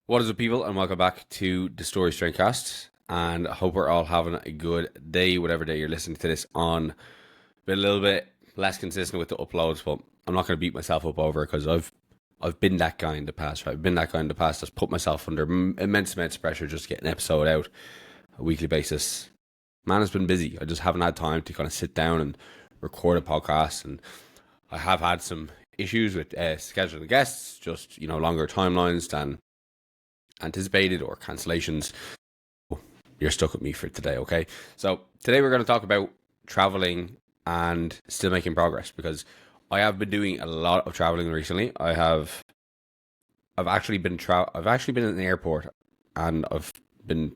What is up, people, and welcome back to the Storey StrengthCast. And I hope we're all having a good day, whatever day you're listening to this on. Been a little bit less consistent with the uploads, but I'm not going to beat myself up over it because I've been that guy in the past. Right? I've been that guy in the past that's put myself under immense pressure just to get an episode out on a weekly basis. Man, it's been busy. I just haven't had time to kind of sit down and record a podcast, and I have had some issues with scheduling guests, just longer timelines than anticipated or cancellations. You're stuck with me for today, okay? So today we're going to talk about traveling and still making progress, because I have been doing a lot of traveling recently. I've actually been in the airport, and I've been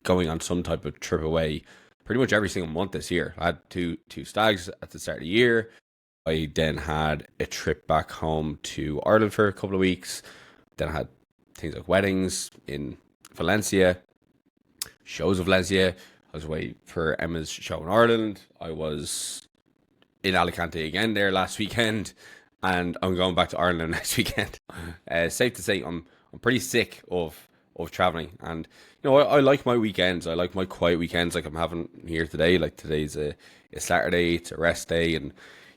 going on some type of trip away pretty much every single month this year. I had two stags at the start of the year. I then had a trip back home to Ireland for a couple of weeks. Then I had things like weddings in Valencia, shows of Valencia. I was away for Emma's show in Ireland. I was in Alicante again there last weekend, and I'm going back to Ireland next weekend. Safe to say, I'm pretty sick of traveling, and I like my weekends. I like my quiet weekends, like I'm having here today. Like today's a Saturday, it's a rest day, and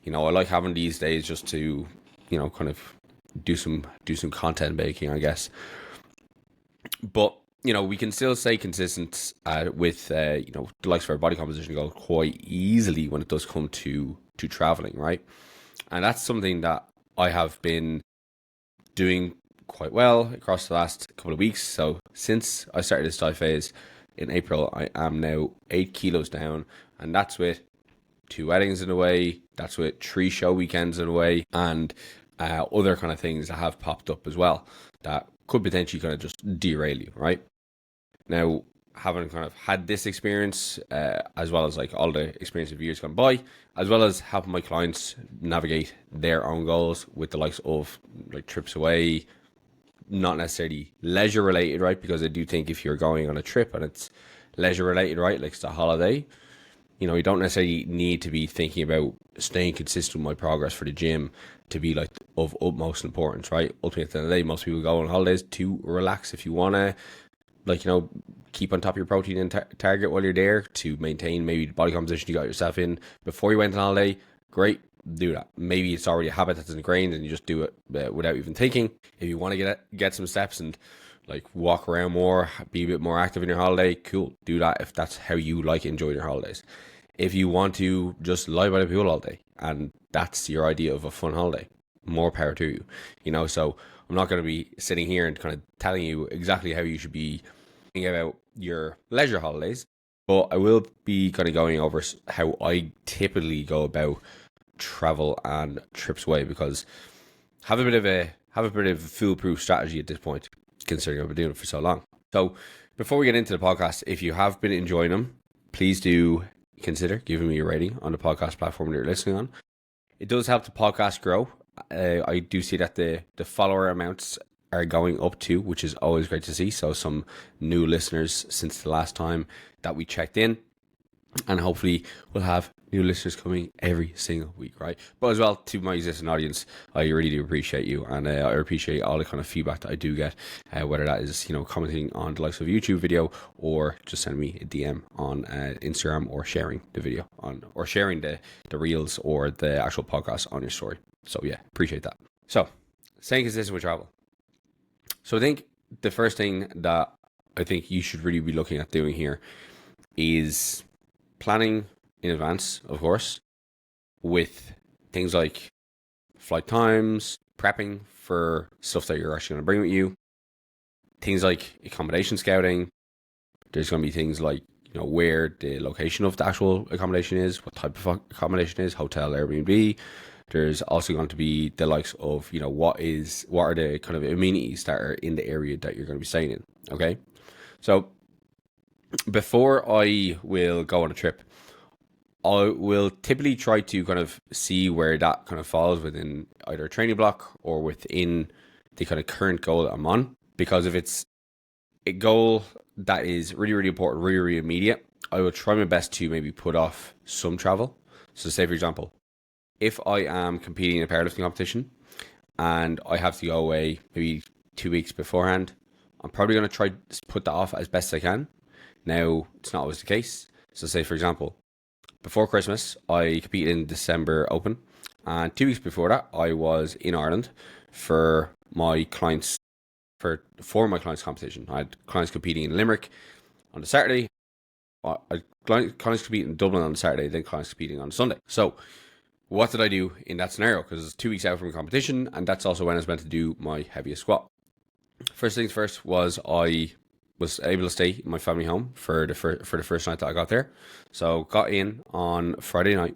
I like having these days just to kind of do some content making, I guess. But we can still stay consistent with the likes of our body composition goal quite easily when it does come to traveling, right? And that's something that I have been doing quite well across the last couple of weeks. So since I started this diet phase in April, I am now 8 kilos down, and that's with 2 weddings in a way, that's with 3 show weekends in a way, and other kind of things that have popped up as well that could potentially kind of just derail you, right? Now, having kind of had this experience, as well as like all the experience of years gone by, as well as helping my clients navigate their own goals with the likes of like trips away, not necessarily leisure related, right? Because I do think if you're going on a trip and it's leisure related, right, like it's a holiday, you don't necessarily need to be thinking about staying consistent with my progress for the gym to be like of utmost importance, right? Ultimately, at the end of the day, most people go on holidays to relax. If you want to, keep on top of your protein and target while you're there to maintain maybe the body composition you got yourself in before you went on holiday, great, do that. Maybe it's already a habit that's ingrained and you just do it without even thinking. If you want to get some steps and like walk around more, be a bit more active in your holiday, cool, do that if that's how you like enjoying your holidays. If you want to just lie by the pool all day and that's your idea of a fun holiday, more power to you. So I'm not going to be sitting here and kind of telling you exactly how you should be thinking about your leisure holidays, but I will be kind of going over how I typically go about travel and trips away, because have a bit of a foolproof strategy at this point, considering I've been doing it for so long. So before we get into the podcast, if you have been enjoying them, please do consider giving me a rating on the podcast platform that you're listening on. It does help the podcast grow. I do see that the follower amounts are going up too, which is always great to see. So some new listeners since the last time that we checked in, and hopefully we'll have new listeners coming every single week, right? But as well, to my existing audience, I really do appreciate you, and I appreciate all the kind of feedback that I do get, whether that is commenting on the likes of a YouTube video or just sending me a DM on Instagram, or sharing the video or sharing the reels or the actual podcast on your story. So yeah, appreciate that. So staying consistent with travel. So I think the first thing that I think you should really be looking at doing here is planning in advance, of course, with things like flight times, prepping for stuff that you're actually going to bring with you, things like accommodation scouting. There's going to be things like where the location of the actual accommodation is, what type of accommodation is, hotel, Airbnb. There's also going to be the likes of what are the kind of amenities that are in the area that you're going to be staying in. Okay, so before I will go on a trip, I will typically try to kind of see where that kind of falls within either a training block or within the kind of current goal that I'm on. Because if it's a goal that is really, really important, really, really immediate, I will try my best to maybe put off some travel. So say, for example, if I am competing in a powerlifting competition and I have to go away maybe 2 weeks beforehand, I'm probably going to try to put that off as best I can. Now, it's not always the case. So say, for example, before Christmas, I competed in December Open. And 2 weeks before that, I was in Ireland for my clients, for my clients' competition. I had clients competing in Limerick on the Saturday. I had clients competing in Dublin on the Saturday, then clients competing on Sunday. So what did I do in that scenario? Because it's 2 weeks out from competition, and that's also when I was meant to do my heaviest squat. First things first was I was able to stay in my family home for the first night that I got there. So got in on Friday night.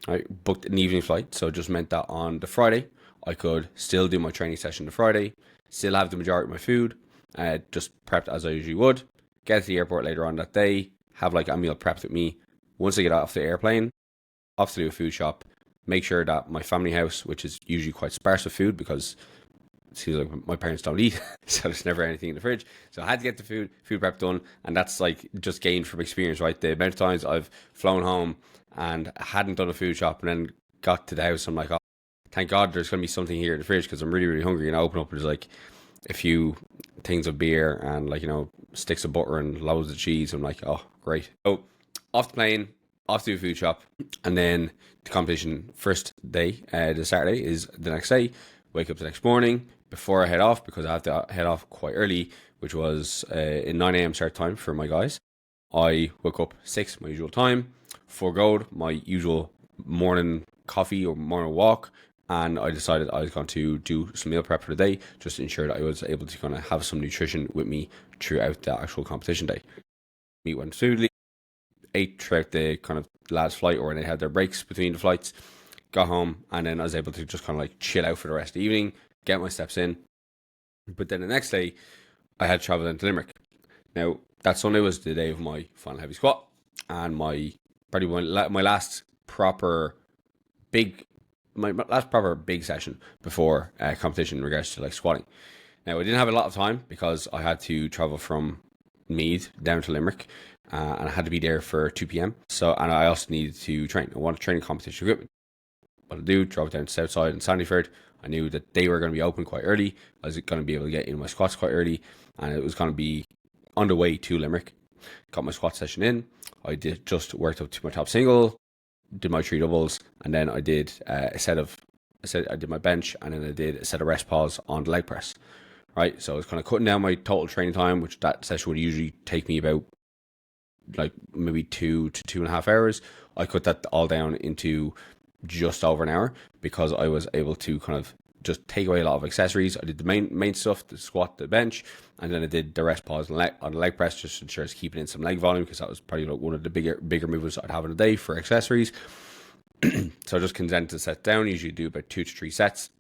I booked an evening flight, so it just meant that on the Friday I could still do my training session the Friday, still have the majority of my food, just prepped as I usually would, get to the airport later on that day, have like a meal prepped with me. Once I get off the airplane, off to do a food shop, make sure that my family house, which is usually quite sparse with food because it seems like my parents don't eat, so there's never anything in the fridge. So I had to get the food prep done, and that's like just gained from experience, right? The amount of times I've flown home and hadn't done a food shop and then got to the house, I'm like, oh, thank God there's going to be something here in the fridge because I'm really, really hungry. And I open up and there's like a few things of beer and like, sticks of butter and loads of cheese. I'm like, oh, great. So off the plane, off to a food shop, and then the competition first day, the Saturday, is the next day. Wake up the next morning before I head off, because I have to head off quite early, which was in 9 a.m. start time for my guys. I woke up 6, my usual time, forgoed my usual morning coffee or morning walk, and I decided I was going to do some meal prep for the day, just to ensure that I was able to kind of have some nutrition with me throughout the actual competition day. Meat went smoothly, ate throughout the kind of last flight, or when they had their breaks between the flights, got home, and then I was able to just kind of like chill out for the rest of the evening, get my steps in. But then the next day, I had traveled into Limerick. Now, that Sunday was the day of my final heavy squat, and my last proper big session before competition in regards to like squatting. Now, I didn't have a lot of time because I had to travel from Meath down to Limerick, and I had to be there for 2 p.m. So, and I also needed to train. I wanted training competition equipment. What I do, drove down to Southside and Sandyford. I knew that they were going to be open quite early. I was going to be able to get in my squats quite early, and it was going to be on the way to Limerick. Got my squat session in. I just worked up to my top single, did my 3 doubles, and then I did I did my bench, and then I did a set of rest pause on the leg press. Right, so I was kind of cutting down my total training time, which that session would usually take me about like maybe 2 to 2.5 hours. I cut that all down into just over an hour because I was able to kind of just take away a lot of accessories. I did the main stuff, the squat, the bench, and then I did the rest pause on the leg press, just to ensure I was keeping in some leg volume, because that was probably like one of the bigger movements I'd have in a day for accessories. So I just condensed the set down. Usually do about 2 to 3 sets.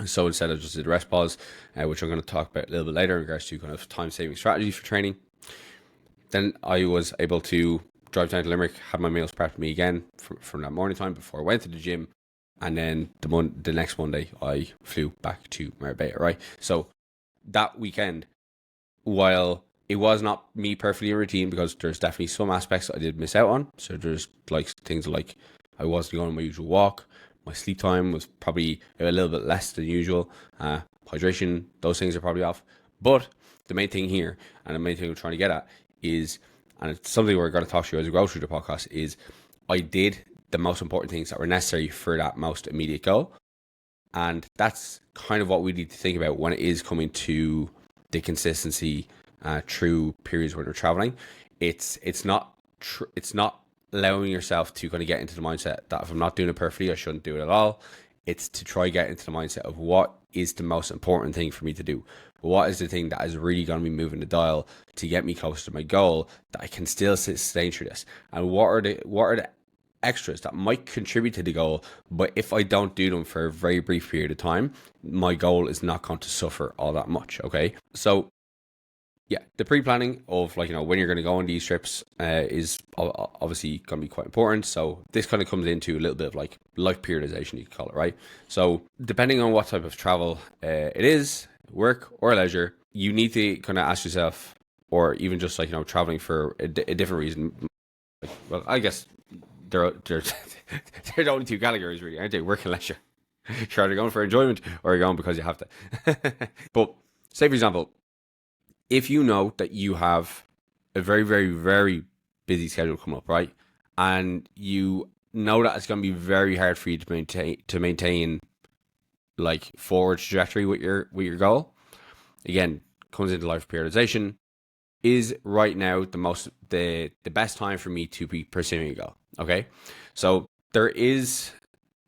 So instead I just did the rest pause, which I'm going to talk about a little bit later in regards to kind of time saving strategy for training. Then I was able to drive down to Limerick, had my meals prepped for me again from that morning time before I went to the gym, and then the next Monday I flew back to Marbella, right? So that weekend, while it was not me perfectly in routine, because there's definitely some aspects I did miss out on. So there's like things like I wasn't going on my usual walk, my sleep time was probably a little bit less than usual, hydration, those things are probably off. But the main thing here, and the main thing I'm trying to get at is, and it's something we're going to talk to you as we go through the podcast, is I did the most important things that were necessary for that most immediate goal. And that's kind of what we need to think about when it is coming to the consistency through periods when we're traveling. It's not allowing yourself to kind of get into the mindset that if I'm not doing it perfectly, I shouldn't do it at all. It's to try get into the mindset of what is the most important thing for me to do. What is the thing that is really going to be moving the dial to get me closer to my goal, that I can still sustain through this? And what are the extras that might contribute to the goal, but if I don't do them for a very brief period of time, my goal is not going to suffer all that much, okay? So yeah, the pre-planning of when you're going to go on these trips is obviously going to be quite important. So this kind of comes into a little bit of like life periodization, you could call it, right? So depending on what type of travel it is, work or leisure, you need to kind of ask yourself, or even just traveling for a different reason. Well, I guess they're the only 2 categories really, aren't they? Work and leisure. Sure, they're going for enjoyment or you're going because you have to. But say for example, if you know that you have a very, very, very busy schedule come up, right? And you know that it's going to be very hard for you to maintain like forward trajectory with your goal. Again, comes into life periodization. Is right now the best time for me to be pursuing a goal? Okay, so there is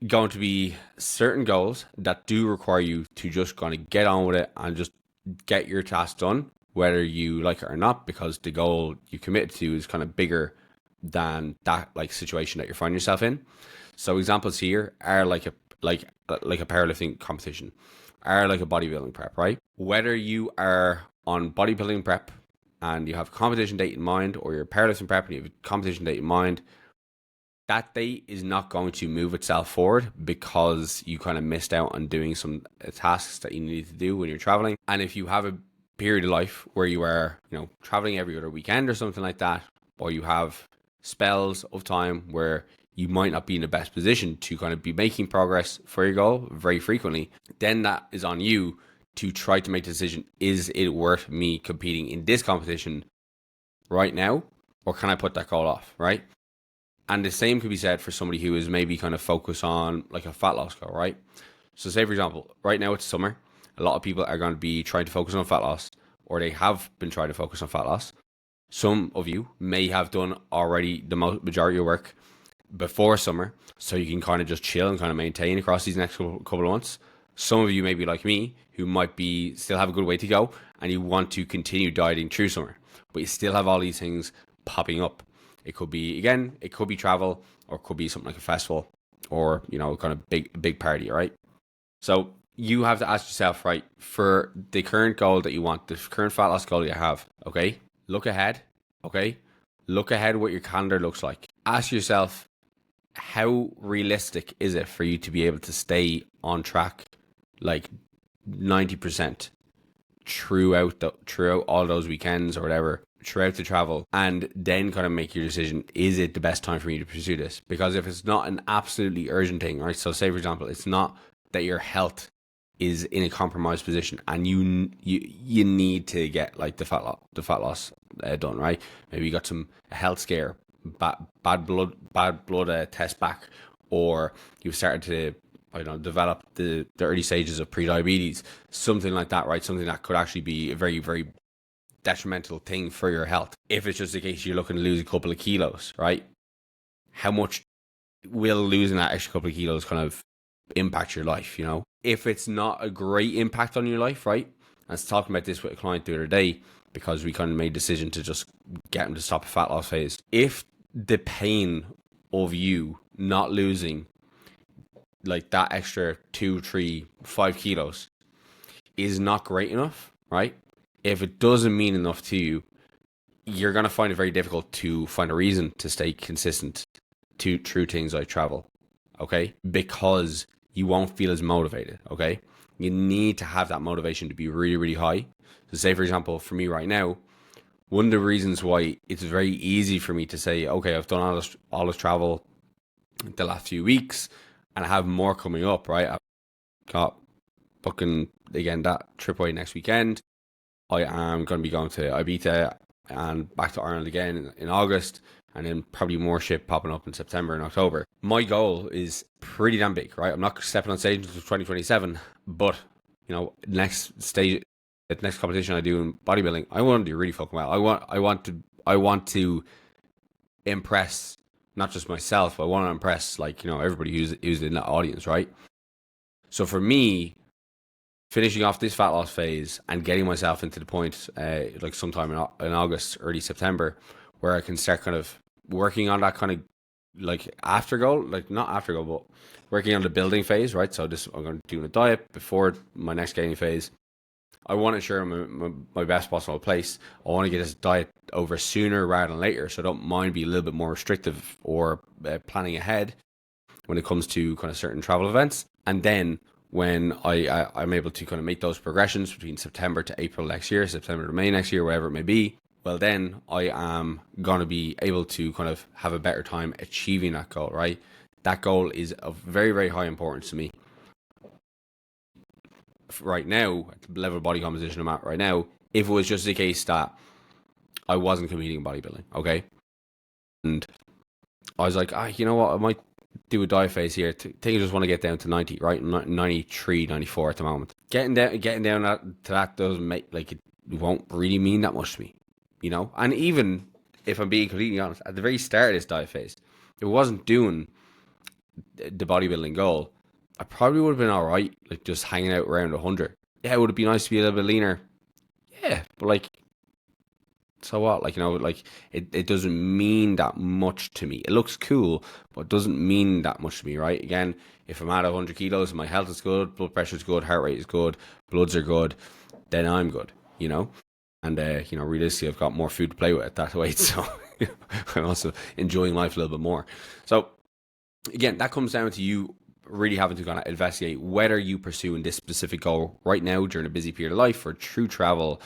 going to be certain goals that do require you to just kind of get on with it and just get your task done, whether you like it or not, because the goal you committed to is kind of bigger than that like situation that you're finding yourself in. So examples here are like a powerlifting competition, are like a bodybuilding prep, right? Whether you are on bodybuilding prep and you have a competition date in mind, or you're powerlifting prep and you have a competition date in mind, that date is not going to move itself forward because you kind of missed out on doing some tasks that you need to do when you're traveling. And if you have a period of life where you are, traveling every other weekend or something like that, or you have spells of time where you might not be in the best position to kind of be making progress for your goal very frequently, then that is on you to try to make the decision, is it worth me competing in this competition right now, or can I put that goal off, right? And the same could be said for somebody who is maybe kind of focused on like a fat loss goal, right? So say, for example, right now it's summer. A lot of people are going to be trying to focus on fat loss, or they have been trying to focus on fat loss. Some of you may have done already the majority of work before summer, so you can kind of just chill and kind of maintain across these next couple of months. Some of you may be like me, who might be still have a good way to go, and you want to continue dieting through summer, but you still have all these things popping up. It could be, again, it could be travel, or it could be something like a festival, or, kind of big party, right? So you have to ask yourself, right, for the current goal that you want, the current fat loss goal you have, okay? Look ahead, okay? Look ahead what your calendar looks like. Ask yourself, how realistic is it for you to be able to stay on track like 90% throughout all those weekends or whatever, throughout the travel, and then kind of make your decision, is it the best time for me to pursue this? Because if it's not an absolutely urgent thing, right? So say, for example, it's not that your health is in a compromised position and you need to get like the fat loss done, right? Maybe you got some health scare, bad blood test back, or you've started to develop the early stages of pre-diabetes, something like that, right? Something that could actually be a very, very detrimental thing for your health. If it's just the case you're looking to lose a couple of kilos, right? How much will losing that extra couple of kilos kind of impact your life, If it's not a great impact on your life, right? I was talking about this with a client the other day, because we kind of made a decision to just get him to stop a fat loss phase. If the pain of you not losing like that extra 2, 3, 5 kilos is not great enough, right? If it doesn't mean enough to you, you're going to find it very difficult to find a reason to stay consistent through things like travel, okay? Because you won't feel as motivated, okay? You need to have that motivation to be really, really high. So say, for example, for me right now, one of the reasons why it's very easy for me to say, okay, I've done all this travel the last few weeks, and I have more coming up, right? I've got booking again that trip away next weekend. I am going to be going to Ibiza and back to Ireland again in August, and then probably more shit popping up in September and October. My goal is pretty damn big, right? I'm not stepping on stage until 2027, but next stage, the next competition I do in bodybuilding, I want to do really fucking well. I want to impress not just myself, but I want to impress everybody who's in that audience, right? So for me, finishing off this fat loss phase and getting myself into the point like sometime in August, early September, where I can start kind of working on that kind of like after goal, like not after goal, but working on the building phase, right? So I'm going to do a diet before my next gaining phase. I want to ensure I'm my best possible place. I want to get this diet over sooner rather than later, so I don't mind being a little bit more restrictive or planning ahead when it comes to kind of certain travel events. And then when I'm able to kind of make those progressions between September to April next year, September to May next year, whatever it may be, well, then I am going to be able to kind of have a better time achieving that goal, right? That goal is of very, very high importance to me. Right now, at the level of body composition I'm at right now, if it was just the case that I wasn't competing in bodybuilding, okay? And I was like, you know what, I might do a diet phase here. I think I just want to get down to 90, right? 93, 94 at the moment. Getting down to that doesn't make, like, it won't really mean that much to me, you know? And even if I'm being completely honest, at the very start of this diet phase, if it wasn't doing the bodybuilding goal, I probably would have been all right, like just hanging out around 100. Yeah, would it be nice to be a little bit leaner? Yeah, but like, so what? Like, you know, like it doesn't mean that much to me. It looks cool, but it doesn't mean that much to me, right? Again, if I'm at 100 kilos and my health is good, blood pressure is good, heart rate is good, bloods are good, then I'm good, you know? And, you know, realistically, I've got more food to play with at that weight. So I'm also enjoying life a little bit more. So again, that comes down to you really having to kind of investigate whether you pursuing this specific goal right now during a busy period of life or through travel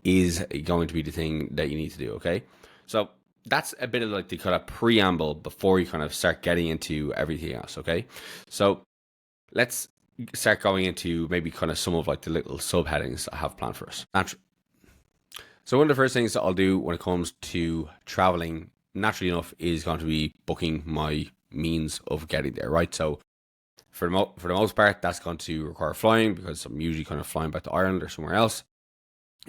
is going to be the thing that you need to do, okay? So that's a bit of like the kind of preamble before you kind of start getting into everything else, okay? So let's start going into maybe kind of some of like the little subheadings I have planned for us. So one of the first things that I'll do when it comes to traveling, naturally enough, is going to be booking my means of getting there, right? So for the most part, that's going to require flying because I'm usually kind of flying back to Ireland or somewhere else.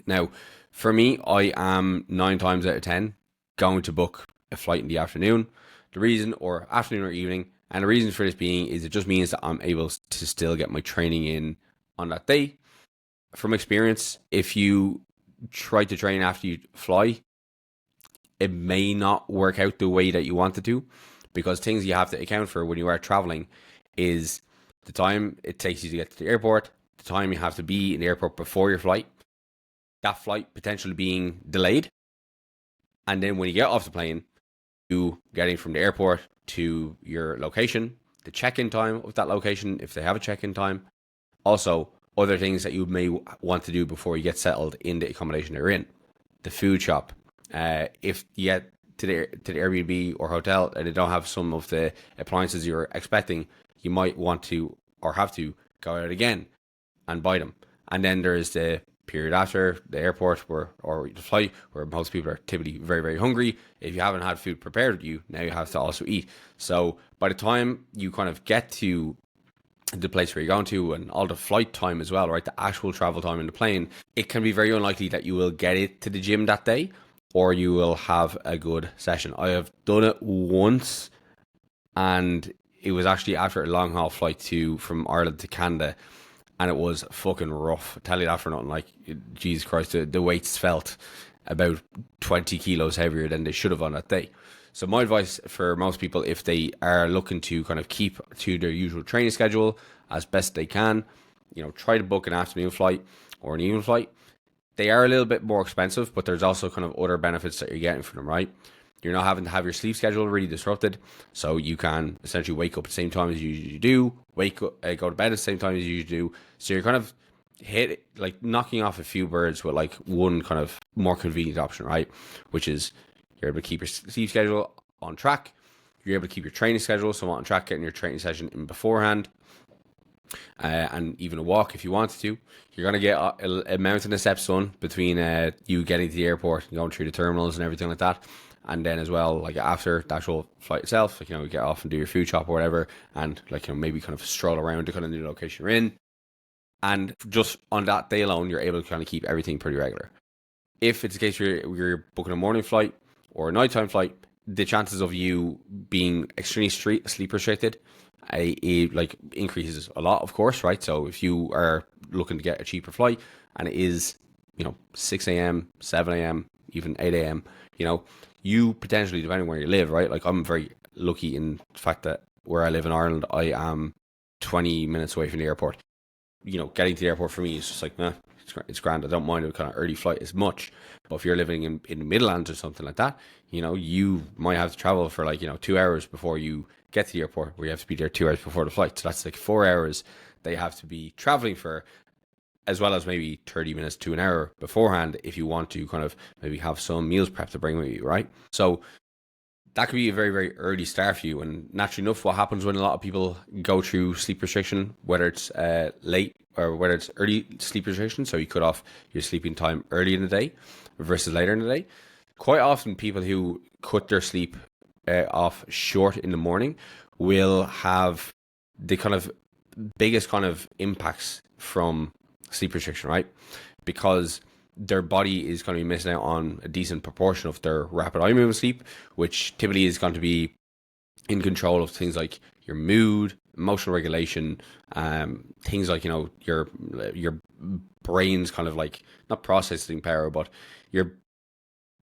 Now, for me, I am 9 times out of 10 going to book a flight in the afternoon. The reason, or afternoon or evening, and the reason for this being is it just means that I'm able to still get my training in on that day. From experience, if you try to train after you fly, it may not work out the way that you want it to, because things you have to account for when you are traveling is the time it takes you to get to the airport, the time you have to be in the airport before your flight, that flight potentially being delayed, and then when you get off the plane, you getting from the airport to your location, the check-in time of that location, if they have a check-in time, also other things that you may want to do before you get settled in the accommodation they're in, the food shop. If you get to the Airbnb or hotel and they don't have some of the appliances you're expecting, you might want to or have to go out again and buy them. And then there's the period after the airport or the flight where most people are typically very, very hungry. If you haven't had food prepared with you, now you have to also eat. So by the time you kind of get to the place where you're going to and all the flight time as well, right, the actual travel time in the plane, it can be very unlikely that you will get it to the gym that day or you will have a good session. I have done it once, and it was actually after a long haul flight from Ireland to Canada, and it was fucking rough. I tell you that for nothing. Like, Jesus Christ, the weights felt about 20 kilos heavier than they should have on that day. So my advice for most people, if they are looking to kind of keep to their usual training schedule as best they can, you know, try to book an afternoon flight or an evening flight. They are a little bit more expensive, but there's also kind of other benefits that you're getting from them, right? You're not having to have your sleep schedule really disrupted, so you can essentially wake up at the same time as you usually do, go to bed at the same time as you usually do. So you're kind of knocking off a few birds with like one kind of more convenient option, right? Which is you're able to keep your sleep schedule on track. You're able to keep your training schedule somewhat on track, getting your training session in beforehand. And even a walk if you wanted to. You're going to get a mountain of steps done between you getting to the airport and going through the terminals and everything like that. And then as well, like after the actual flight itself, like, you know, you get off and do your food shop or whatever, and like, you know, maybe kind of stroll around to kind of new location you're in. And just on that day alone, you're able to kind of keep everything pretty regular. If it's the case where you're booking a morning flight or a nighttime flight, the chances of you being extremely sleep restricted like increases a lot, of course, right? So if you are looking to get a cheaper flight and it is, you know, 6 a.m., 7 a.m., even 8 a.m., you know, you potentially, depending where you live, right? Like, I'm very lucky in the fact that where I live in Ireland, I am 20 minutes away from the airport. You know, getting to the airport for me is just like, nah, it's grand. I don't mind a kind of early flight as much. But if you're living in the Midlands or something like that, you know, you might have to travel for like, you know, 2 hours before you get to the airport, where you have to be there 2 hours before the flight. So that's like 4 hours they have to be traveling for, as well as maybe 30 minutes to an hour beforehand if you want to kind of maybe have some meals prep to bring with you, right? So that could be a very, very early start for you. And naturally enough, what happens when a lot of people go through sleep restriction, whether it's late or whether it's early sleep restriction, so you cut off your sleeping time early in the day versus later in the day. Quite often, people who cut their sleep off short in the morning will have the kind of biggest kind of impacts from sleep restriction, right? Because their body is going to be missing out on a decent proportion of their rapid eye movement sleep, which typically is going to be in control of things like your mood, emotional regulation, things like, your brain's kind of like not processing power, but your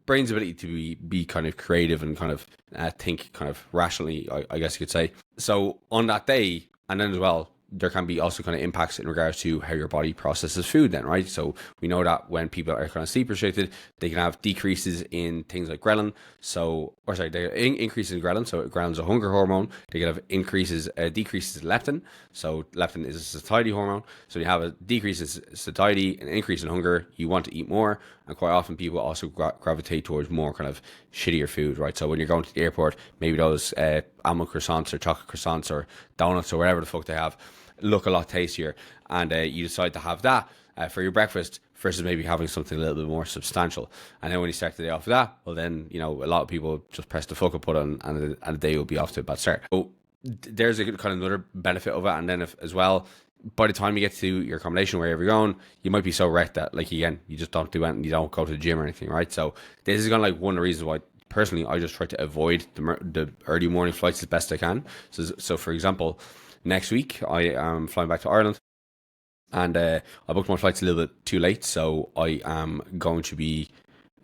brain's ability to be kind of creative and kind of think kind of rationally, I guess you could say. So on that day, and then as well, there can be also kind of impacts in regards to how your body processes food then, right? So we know that when people are kind of sleep restricted, they can have decreases in things like ghrelin. They increases in ghrelin. So ghrelin's a hunger hormone. They can have decreases in leptin. So leptin is a satiety hormone. So you have a decrease in satiety, an increase in hunger. You want to eat more. And quite often people also gravitate towards more kind of shittier food, right? So when you're going to the airport, maybe those almond croissants or chocolate croissants or donuts or whatever the fuck they have look a lot tastier, and you decide to have that for your breakfast versus maybe having something a little bit more substantial. And then when you start the day off of that, well then, a lot of people just press the fuck up button and the day will be off to a bad start. So there's a good kind of another benefit of it. And then as well, by the time you get to your accommodation, wherever you're going, you might be so wrecked that, like, again, you just don't do anything, you don't go to the gym or anything, right? So this is kind of like one of the reasons why personally I just try to avoid the early morning flights as best I can. So for example, next week I am flying back to Ireland, and I booked my flights a little bit too late, so I am going to be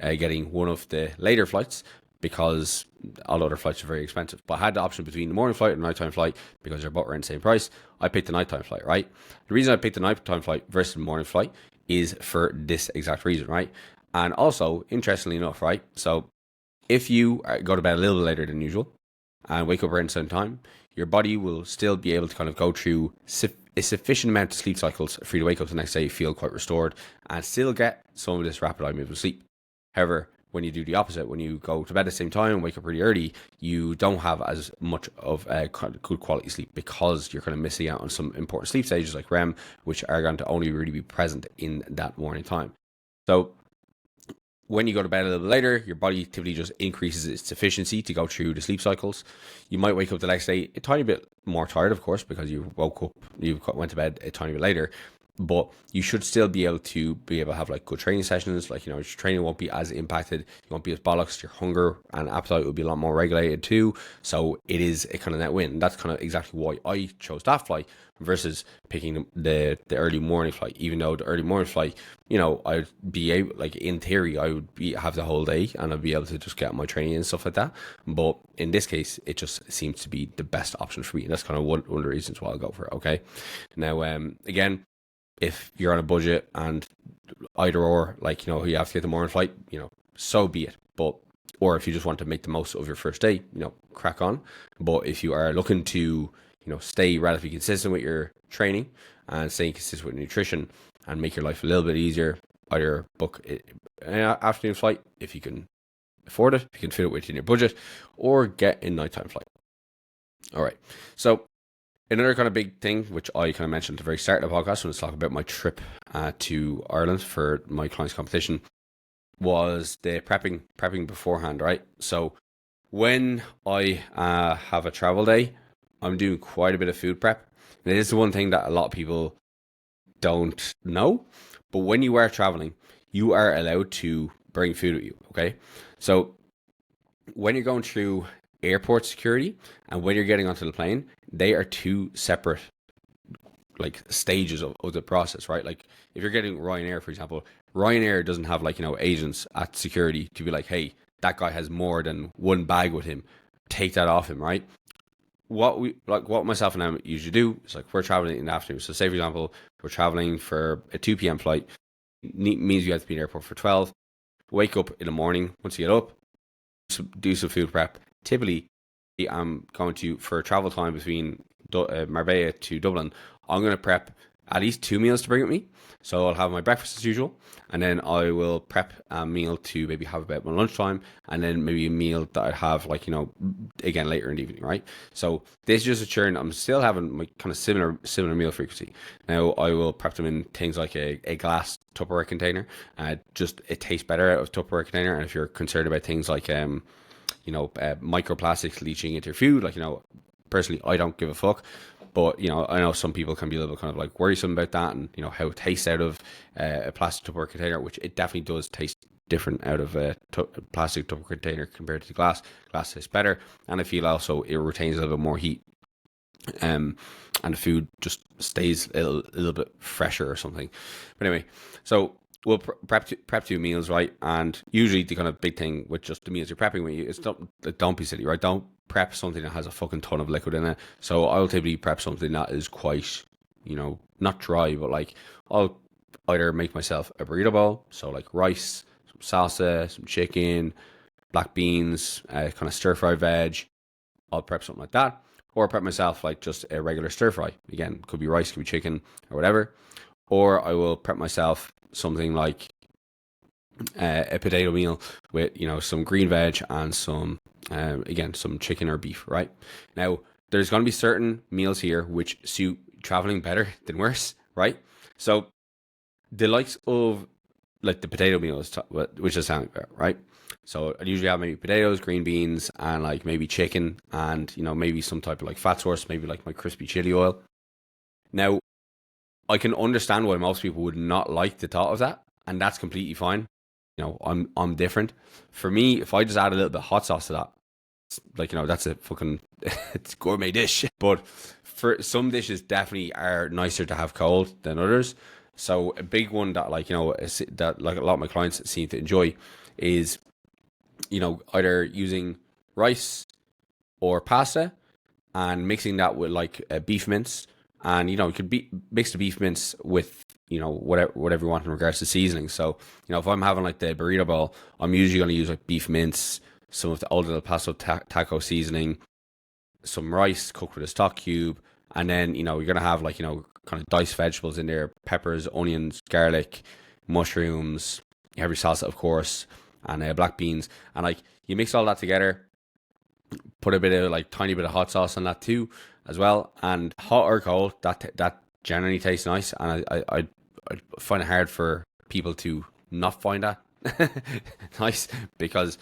getting one of the later flights because all other flights are very expensive. But I had the option between the morning flight and the nighttime flight because they're both around the same price. I picked the nighttime flight, right? The reason I picked the nighttime flight versus the morning flight is for this exact reason, right? And also, interestingly enough, right? So if you go to bed a little bit later than usual and wake up around the same time, your body will still be able to kind of go through a sufficient amount of sleep cycles for you to wake up the next day, feel quite restored, and still get some of this rapid eye movement sleep. However, when you do the opposite, when you go to bed at the same time and wake up really early, you don't have as much of a good quality sleep because you're kind of missing out on some important sleep stages like REM, which are going to only really be present in that morning time. So when you go to bed a little bit later, your body typically just increases its efficiency to go through the sleep cycles. You might wake up the next day a tiny bit more tired, of course, because you went to bed a tiny bit later. But you should still be able to have like good training sessions. Like, your training won't be as impacted. You won't be as bollocks. Your hunger and appetite will be a lot more regulated too. So it is a kind of net win. That's kind of exactly why I chose that flight versus picking the early morning flight. Even though the early morning flight, I'd be able, like, in theory, I would have the whole day and I'd be able to just get my training and stuff like that. But in this case, it just seems to be the best option for me. And that's kind of one of the reasons why I'll go for it. Okay. Now, again, if you're on a budget and either or, like, you have to get the morning flight, so be it. But, or if you just want to make the most of your first day, crack on. But if you are looking to, stay relatively consistent with your training and staying consistent with nutrition and make your life a little bit easier, either book an afternoon flight if you can afford it, if you can fit it within your budget, or get a nighttime flight. All right. So another kind of big thing, which I kind of mentioned at the very start of the podcast when I was talking about my trip to Ireland for my client's competition, was the prepping beforehand, right? So when I have a travel day, I'm doing quite a bit of food prep. And it is the one thing that a lot of people don't know. But when you are traveling, you are allowed to bring food with you, okay? So when you're going through airport security and when you're getting onto the plane, they are two separate like stages of the process, right? Like if you're getting Ryanair, for example, Ryanair doesn't have like, agents at security to be like, hey, that guy has more than one bag with him, take that off him, right? What myself and I usually do is, like, we're traveling in the afternoon. So say, for example, we're traveling for a 2 p.m. flight, means you have to be in the airport for 12. Wake up in the morning. Once you get up, do some food prep. Typically, I'm going to, for travel time between Marbella to Dublin, I'm going to prep at least 2 meals to bring with me. So I'll have my breakfast as usual, and then I will prep a meal to maybe have about my lunchtime, and then maybe a meal that I'd have like, again later in the evening, right? So this is just a churn. I'm still having my kind of similar meal frequency. Now I will prep them in things like a glass Tupperware container. Just it tastes better out of Tupperware container, and if you're concerned about things like microplastics leaching into your food, like, personally, I don't give a fuck. But, I know some people can be a little bit kind of like worrisome about that, and, how it tastes out of a plastic Tupperware container, which it definitely does taste different out of a plastic Tupperware container compared to glass. Glass tastes better, and I feel also it retains a little bit more heat. And the food just stays a little bit fresher or something. But anyway, so we'll prep 2 meals, right? And usually the kind of big thing with just the meals you're prepping with you is don't be silly, right? Don't prep something that has a fucking ton of liquid in it. So I'll typically prep something that is quite, not dry, but like I'll either make myself a burrito bowl, so like rice, some salsa, some chicken, black beans, kind of stir fry veg. I'll prep something like that, or prep myself like just a regular stir fry. Again, could be rice, could be chicken, or whatever. Or I will prep myself something like a potato meal with some green veg and some again some chicken or beef. Right now, there's going to be certain meals here which suit traveling better than worse. Right, so the likes of like the potato meals, which is sounding better, right? So I usually have maybe potatoes, green beans, and like maybe chicken, and maybe some type of like fat source, maybe like my crispy chili oil. Now I can understand why most people would not like the thought of that, and that's completely fine. I'm different. For me, if I just add a little bit of hot sauce to that, like that's a fucking it's a gourmet dish. But for some dishes, definitely are nicer to have cold than others. So a big one that that like a lot of my clients seem to enjoy is either using rice or pasta and mixing that with like a beef mince, and you could mix the beef mince with whatever you want in regards to seasoning. So if I'm having like the burrito bowl, I'm usually going to use like beef mince, some of the old El Paso taco seasoning, some rice cooked with a stock cube, and then you're going to have like kind of diced vegetables in there: peppers, onions, garlic, mushrooms. You have your salsa, of course, and black beans, and like you mix all that together. Put a bit of like tiny bit of hot sauce on that too, as well. And hot or cold, that generally tastes nice. And I find it hard for people to not find that nice, because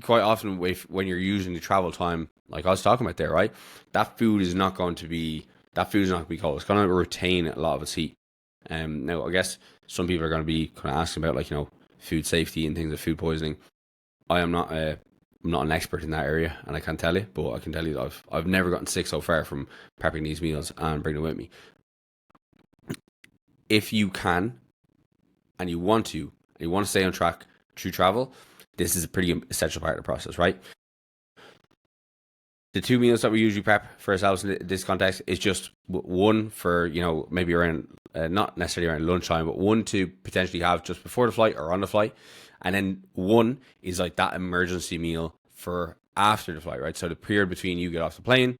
quite often when you're using the travel time, like I was talking about there, right? That food is not going to be cold. It's going to retain a lot of its heat. Now I guess some people are going to be kind of asking about like food safety and things of food poisoning. I am not I'm not an expert in that area, and I can't tell you, but I can tell you that I've never gotten sick so far from prepping these meals and bringing them with me. If you can, and you want to stay on track through travel, this is a pretty essential part of the process, right? The 2 meals that we usually prep for ourselves in this context is just one for maybe around not necessarily around lunchtime, but one to potentially have just before the flight or on the flight, and then one is like that emergency meal for after the flight, right? So the period between you get off the plane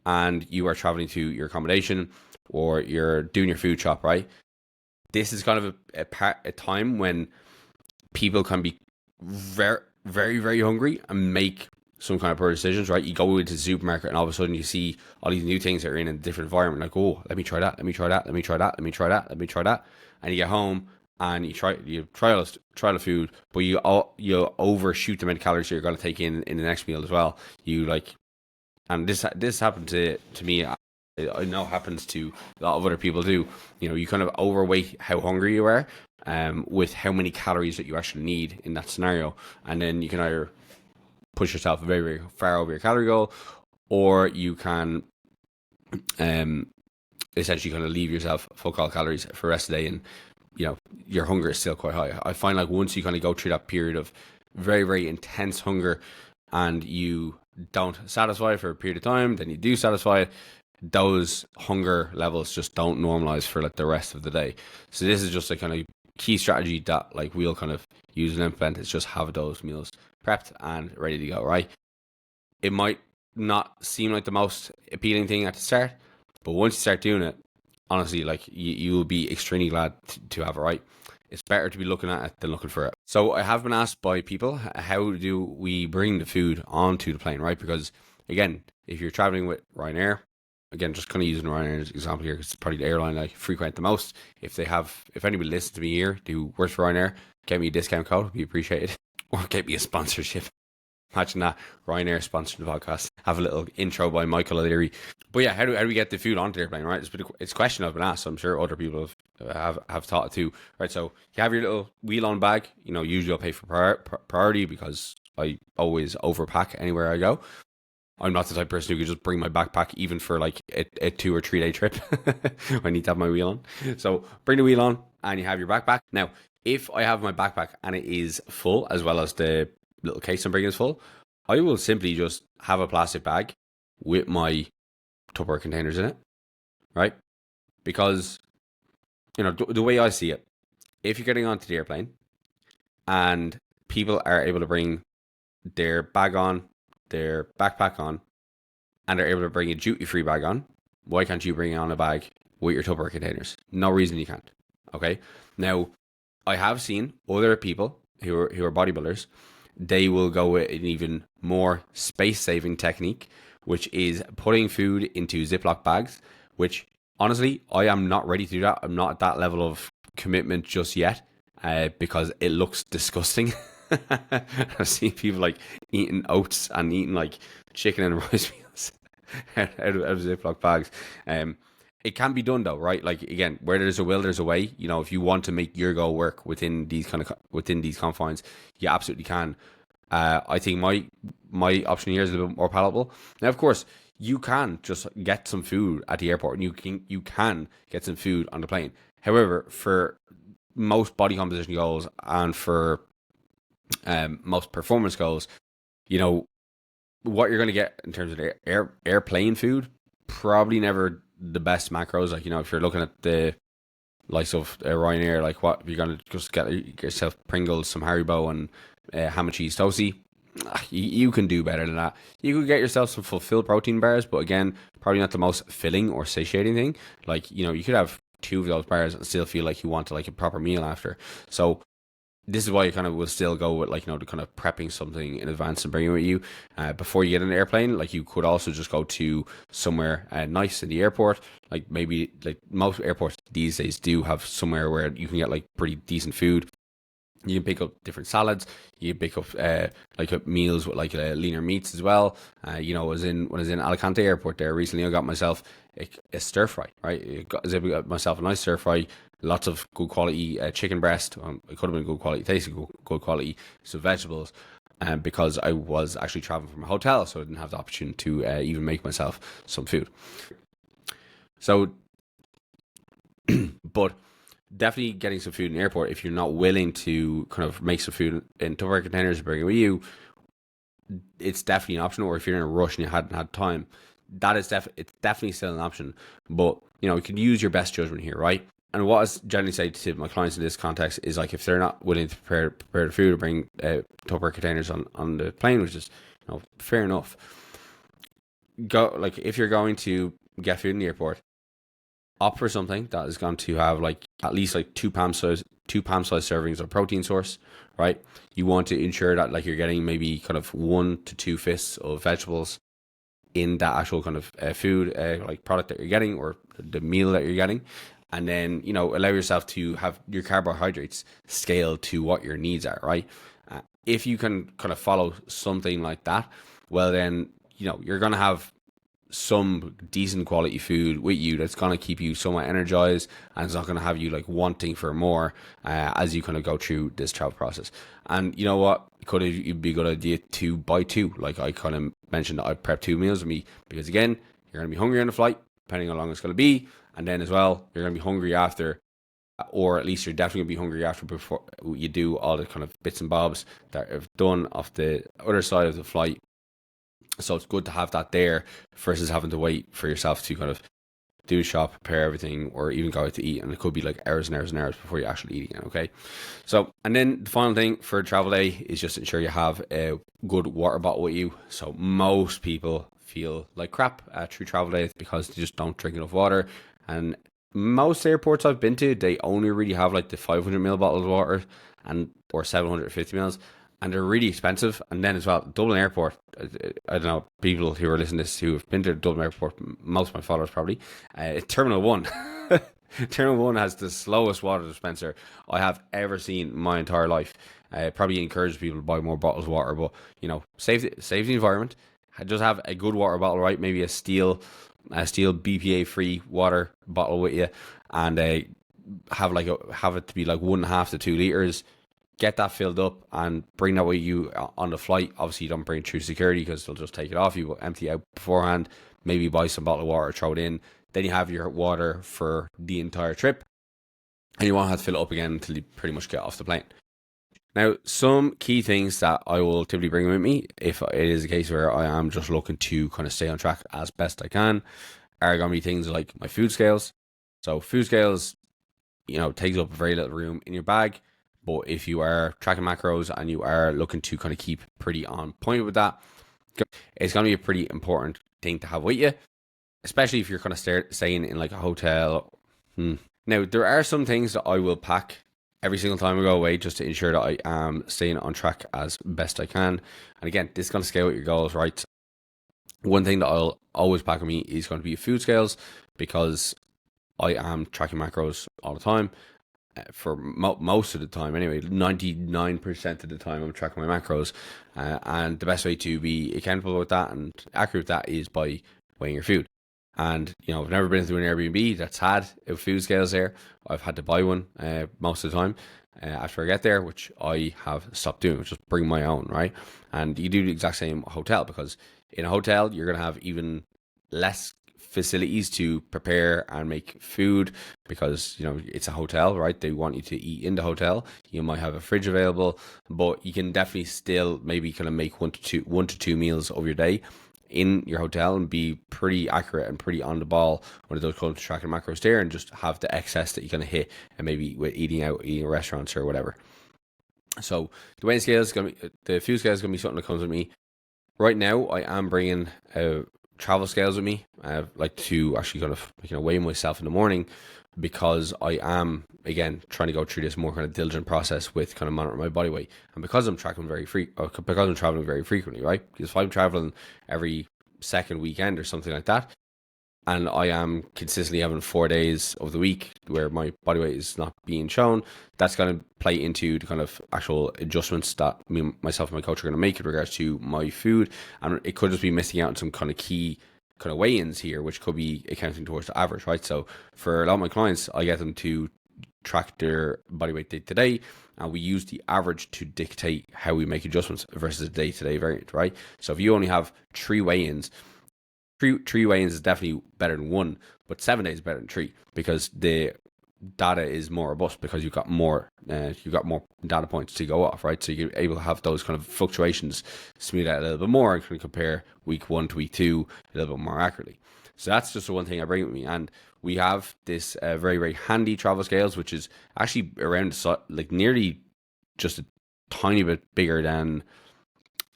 and you are traveling to your accommodation, or you're doing your food shop, right? This is kind of a time when people can be very, very, very hungry and make some kind of poor decisions, right? You go into the supermarket and all of a sudden you see all these new things that are in a different environment. Like, oh, let me try that, let me try that, let me try that, let me try that, let me try that. And you get home and you try the food, but you overshoot the amount of calories you're going to take in the next meal as well. You like, and this happened to me. I know happens to a lot of other people too. You kind of overweight how hungry you are, with how many calories that you actually need in that scenario, and then you can either push yourself very, very far over your calorie goal, or you can essentially kind of leave yourself fuck all calories for the rest of the day, and your hunger is still quite high. I find like once you kind of go through that period of very, very intense hunger and you don't satisfy it for a period of time, then you do satisfy it, those hunger levels just don't normalize for like the rest of the day. So this is just a kind of key strategy that like we'll kind of use and implement, is just have those meals prepped and ready to go, right? It might not seem like the most appealing thing at the start, but once you start doing it, honestly, like you will be extremely glad to have it, right? It's better to be looking at it than looking for it. So I have been asked by people, how do we bring the food onto the plane, right? Because again, if you're traveling with Ryanair, again, just kind of using Ryanair's example here, because it's probably the airline I frequent the most. If anybody listens to me here who works for Ryanair, get me a discount code, it'd be appreciated, or get me a sponsorship. Imagine that, Ryanair sponsoring the podcast. Have a little intro by Michael O'Leary. But yeah, how do we get the food onto the airplane, right? It's a question I've been asked, so I'm sure other people have thought it too, right? So you have your little wheel-on bag. Usually I'll pay for priority because I always overpack anywhere I go. I'm not the type of person who could just bring my backpack even for like a 2 or 3 day trip. I need to have my wheel on. So bring the wheel on and you have your backpack. Now, if I have my backpack and it is full, as well as the little case I'm bringing is full, I will simply just have a plastic bag with my Tupperware containers in it, right? Because, the way I see it, if you're getting onto the airplane and people are able to bring their bag on, their backpack on, and they're able to bring a duty-free bag on, why can't you bring on a bag with your Tupperware containers? No reason you can't. Okay. Now, I have seen other people who are bodybuilders. They will go with an even more space-saving technique, which is putting food into Ziploc bags. Which honestly, I am not ready to do that. I'm not at that level of commitment just yet, because it looks disgusting. I've seen people like eating oats and eating like chicken and rice meals out of Ziploc bags. It can be done though, right? Like again, where there's a will, there's a way. If you want to make your goal work within these confines, you absolutely can. I think my option here is a little bit more palatable. Now, of course, you can just get some food at the airport, and you can get some food on the plane. However, for most body composition goals and for most performance goals, what you're going to get in terms of airplane food, probably never the best macros. Like, if you're looking at the likes of Ryanair, like what you're going to just get yourself Pringles, some Haribo, and ham and cheese toasty. You can do better than that. You could get yourself some fulfilled protein bars, but again, probably not the most filling or satiating thing. Like, you could have 2 of those bars and still feel like you want like a proper meal after. So this is why you kind of will still go with like, the kind of prepping something in advance and bringing it with you before you get on an airplane. Like, you could also just go to somewhere nice in the airport. Like, maybe like most airports these days do have somewhere where you can get like pretty decent food. You can pick up different salads. You can pick up like meals with like leaner meats as well. When I was in Alicante Airport there recently, I got myself a stir fry. Right, I got myself a nice stir fry. Lots of good quality chicken breast. It could have been good quality, tasty good quality. Some vegetables. Because I was actually traveling from a hotel, so I didn't have the opportunity to even make myself some food. So, but definitely getting some food in the airport, if you're not willing to kind of make some food in Tupperware containers and bring it with you, it's definitely an option. Or if you're in a rush and you hadn't had time, it's definitely still an option. But you can use your best judgment here, right? And what I generally say to my clients in this context is, like, if they're not willing to prepare the food or bring Tupperware containers on the plane, which is fair enough. If you're going to get food in the airport, opt for something that is going to have like at least like two palm size servings of protein source, right? You want to ensure that like you're getting maybe kind of 1 to 2 fists of vegetables in that actual kind of food like product that you're getting, or the meal that you're getting. And then allow yourself to have your carbohydrates scaled to what your needs are, right? If you can kind of follow something like that, well then you're going to have some decent quality food with you that's going to keep you somewhat energized, and it's not going to have you like wanting for more as you kind of go through this travel process. And you know what, could it be a good idea to buy 2? Like I kind of mentioned, that I prep 2 meals with me, because again, you're going to be hungry on the flight depending on how long it's going to be, and then as well you're going to be hungry after, or at least you're definitely going to be hungry after, before you do all the kind of bits and bobs that are done off the other side of the flight. So it's good to have that there versus having to wait for yourself to kind of do shop, prepare everything, or even go out to eat. And it could be like hours and hours and hours before you actually eat again, okay? So, and then the final thing for a travel day is just ensure you have a good water bottle with you. So most people feel like crap through travel days because they just don't drink enough water. And most airports I've been to, they only really have like the 500 ml bottles of water and or 750 mils, and they're really expensive. And then as well, Dublin Airport. I don't know people who are listening to this who have been to Dublin Airport. Most of my followers probably. Terminal One. Terminal One has the slowest water dispenser I have ever seen in my entire life. Probably encourages people to buy more bottles of water, but save the environment. Just have a good water bottle, right? Maybe a steel BPA free water bottle with you, and have it to be like 1.5 to 2 liters. Get that filled up and bring that with you on the flight. Obviously, you don't bring it through security because they'll just take it off you. But empty it out beforehand. Maybe buy some bottle of water, throw it in. Then you have your water for the entire trip, and you won't have to fill it up again until you pretty much get off the plane. Now, some key things that I will typically bring with me, if it is a case where I am just looking to kind of stay on track as best I can, are going to be things like my food scales. So food scales, takes up very little room in your bag. But if you are tracking macros and you are looking to kind of keep pretty on point with that, it's going to be a pretty important thing to have with you, especially if you're kind of staying in like a hotel. Now, there are some things that I will pack every single time I go away just to ensure that I am staying on track as best I can. And again, this is going to scale with your goals, right? One thing that I'll always pack with me is going to be food scales, because I am tracking macros all the time. For most of the time anyway, 99% of the time I'm tracking my macros, and the best way to be accountable with that and accurate with that is by weighing your food. And I've never been to an Airbnb that's had a food scales there. I've had to buy one most of the time after I get there, which I have stopped doing, just bring my own, right? And you do the exact same hotel, because in a hotel you're going to have even less facilities to prepare and make food, because it's a hotel, right? They want you to eat in the hotel. You might have a fridge available, but you can definitely still maybe kind of make one to two meals of your day in your hotel and be pretty accurate and pretty on the ball when it does come to tracking macros there, and just have the excess that you're going to hit, and maybe with eating at restaurants or whatever. So the weighing scale is going to be, the food scale is going to be something that comes with me. Right now, I am bringing travel scales with me. I like to actually kind of weigh myself in the morning, because I am again trying to go through this more kind of diligent process with kind of monitoring my body weight, and because I'm traveling very frequently, right? Because if I'm traveling every second weekend or something like that, and I am consistently having 4 days of the week where my body weight is not being shown, that's going to play into the kind of actual adjustments that myself and my coach are going to make in regards to my food. And it could just be missing out on some kind of key kind of weigh-ins here, which could be accounting towards the average, right? So for a lot of my clients, I get them to track their body weight day to day, and we use the average to dictate how we make adjustments versus a day-to-day variant, right? So if you only have three weigh-ins is definitely better than one, but 7 days is better than three, because the data is more robust, because you've got more data points to go off, right? So you're able to have those kind of fluctuations smooth out a little bit more, and can compare week 1 to week 2 a little bit more accurately. So that's just the one thing I bring with me. And we have this very, very handy travel scales, which is actually around like nearly just a tiny bit bigger than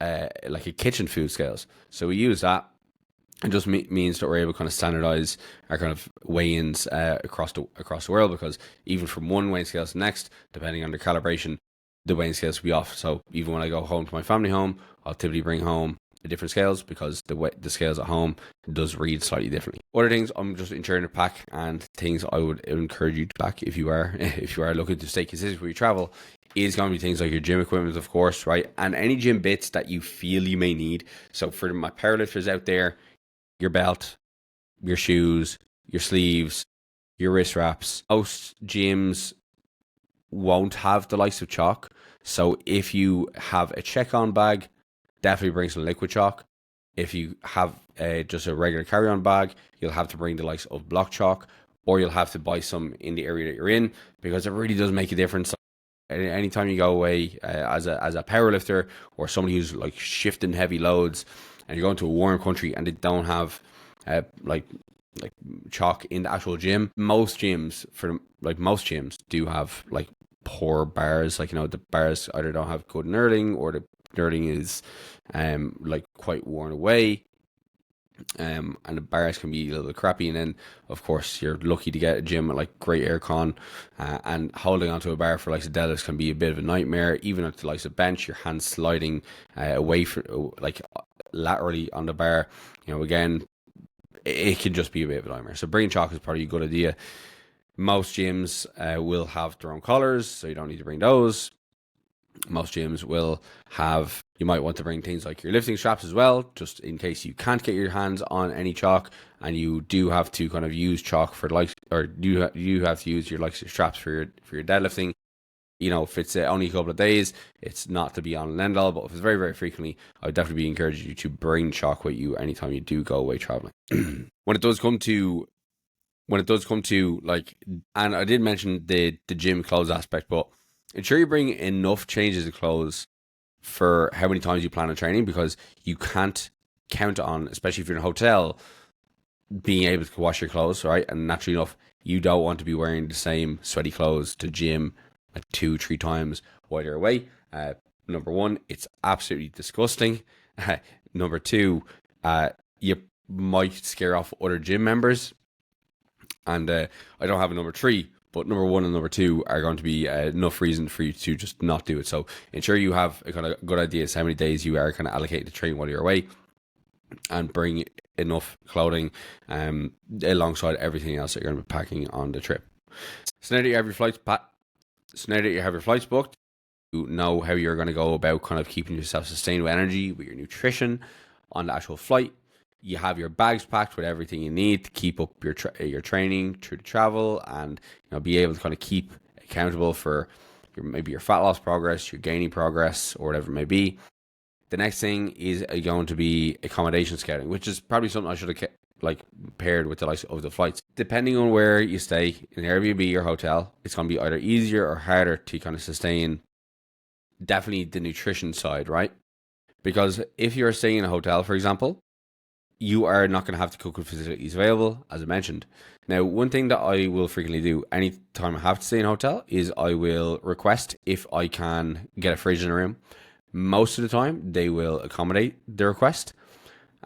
like a kitchen food scales. So we use that. It just means that we're able to kind of standardize our kind of weigh-ins across the world, because even from one weighing scale to the next, depending on the calibration, the weighing scales will be off. So even when I go home to my family home, I'll typically bring home the different scales, because the scales at home does read slightly differently. Other things I'm just ensuring to pack, and things I would encourage you to pack if you are looking to stay consistent with your travel, is going to be things like your gym equipment, of course, right? And any gym bits that you feel you may need. So for my powerlifters out there, your belt, your shoes, your sleeves, your wrist wraps. Most gyms won't have the likes of chalk. So if you have a check-on bag, definitely bring some liquid chalk. If you have just a regular carry-on bag, you'll have to bring the likes of block chalk, or you'll have to buy some in the area that you're in, because it really does make a difference. Anytime you go away as a powerlifter, or somebody who's like shifting heavy loads, and you're going to a warm country and they don't have like chalk in the actual gym. Most gyms do have like poor bars. Like, the bars either don't have good knurling, or the knurling is like quite worn away. And the bars can be a little bit crappy. And then, of course, you're lucky to get a gym with like great aircon. And holding onto a bar for like deadlifts can be a bit of a nightmare. Even at the likes of bench, your hands sliding away from like laterally on the bar. Again, it can just be a bit of a nightmare. So bringing chalk is probably a good idea. Most gyms will have their own collars, so you don't need to bring those. Most gyms will have, you might want to bring things like your lifting straps as well, just in case you can't get your hands on any chalk and you do have to kind of use chalk for or you have to use your straps for your deadlifting. If it's only a couple of days, it's not to be on an end all, but if it's very, very frequently, I would definitely be encouraging you to bring chalk with you anytime you do go away traveling. When it does come to like, and I did mention the gym clothes aspect, but ensure you bring enough changes of clothes for how many times you plan on training, because you can't count on, especially if you're in a hotel, being able to wash your clothes, right? And naturally enough, you don't want to be wearing the same sweaty clothes to gym like 2-3 times while you're away. Number one, it's absolutely disgusting. Number two, you might scare off other gym members. And I don't have a number three, but number one and number two are going to be enough reason for you to just not do it. So ensure you have a kind of good idea as how many days you are kind of allocated to train while you're away, and bring enough clothing alongside everything else that you're going to be packing on the trip. So now that you have your flights booked, you know how you're going to go about kind of keeping yourself sustained with energy, with your nutrition on the actual flight. You have your bags packed with everything you need to keep up your training through the travel, and be able to kind of keep accountable for maybe your fat loss progress, your gaining progress, or whatever it may be. The next thing is going to be accommodation scouting, which is probably something I should have paired with the likes of the flights. Depending on where you stay, in Airbnb or hotel, it's going to be either easier or harder to kind of sustain definitely the nutrition side, right? Because if you're staying in a hotel, for example, you are not going to have the cooking facilities available, as I mentioned. Now, one thing that I will frequently do anytime I have to stay in a hotel is I will request if I can get a fridge in a room. Most of the time, they will accommodate the request.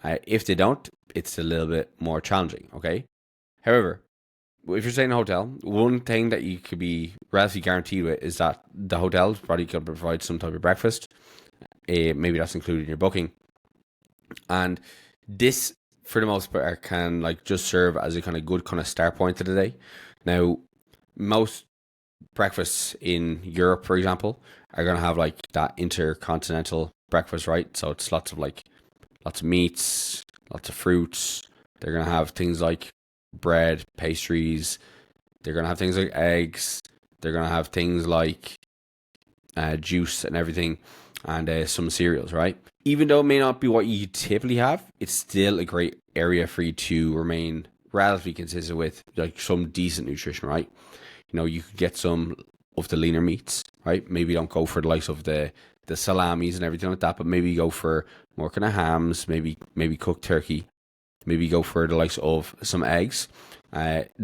If they don't, it's a little bit more challenging, okay? However, if you're staying in a hotel, one thing that you could be relatively guaranteed with is that the hotel is probably going to provide some type of breakfast. Maybe that's included in your booking. And this, for the most part, can just serve as a kind of good kind of start point to the day. Now, most breakfasts in Europe, for example, are going to have that intercontinental breakfast, right? So it's lots of meats, lots of fruits. They're going to have things like bread, pastries. They're going to have things like eggs. They're going to have things like juice and everything, and some cereals, right? Even though it may not be what you typically have, it's still a great area for you to remain relatively consistent with some decent nutrition, right? You could get some of the leaner meats, right? Maybe don't go for the likes of the salamis and everything like that, but maybe go for more kind of hams, maybe cooked turkey, maybe go for the likes of some eggs,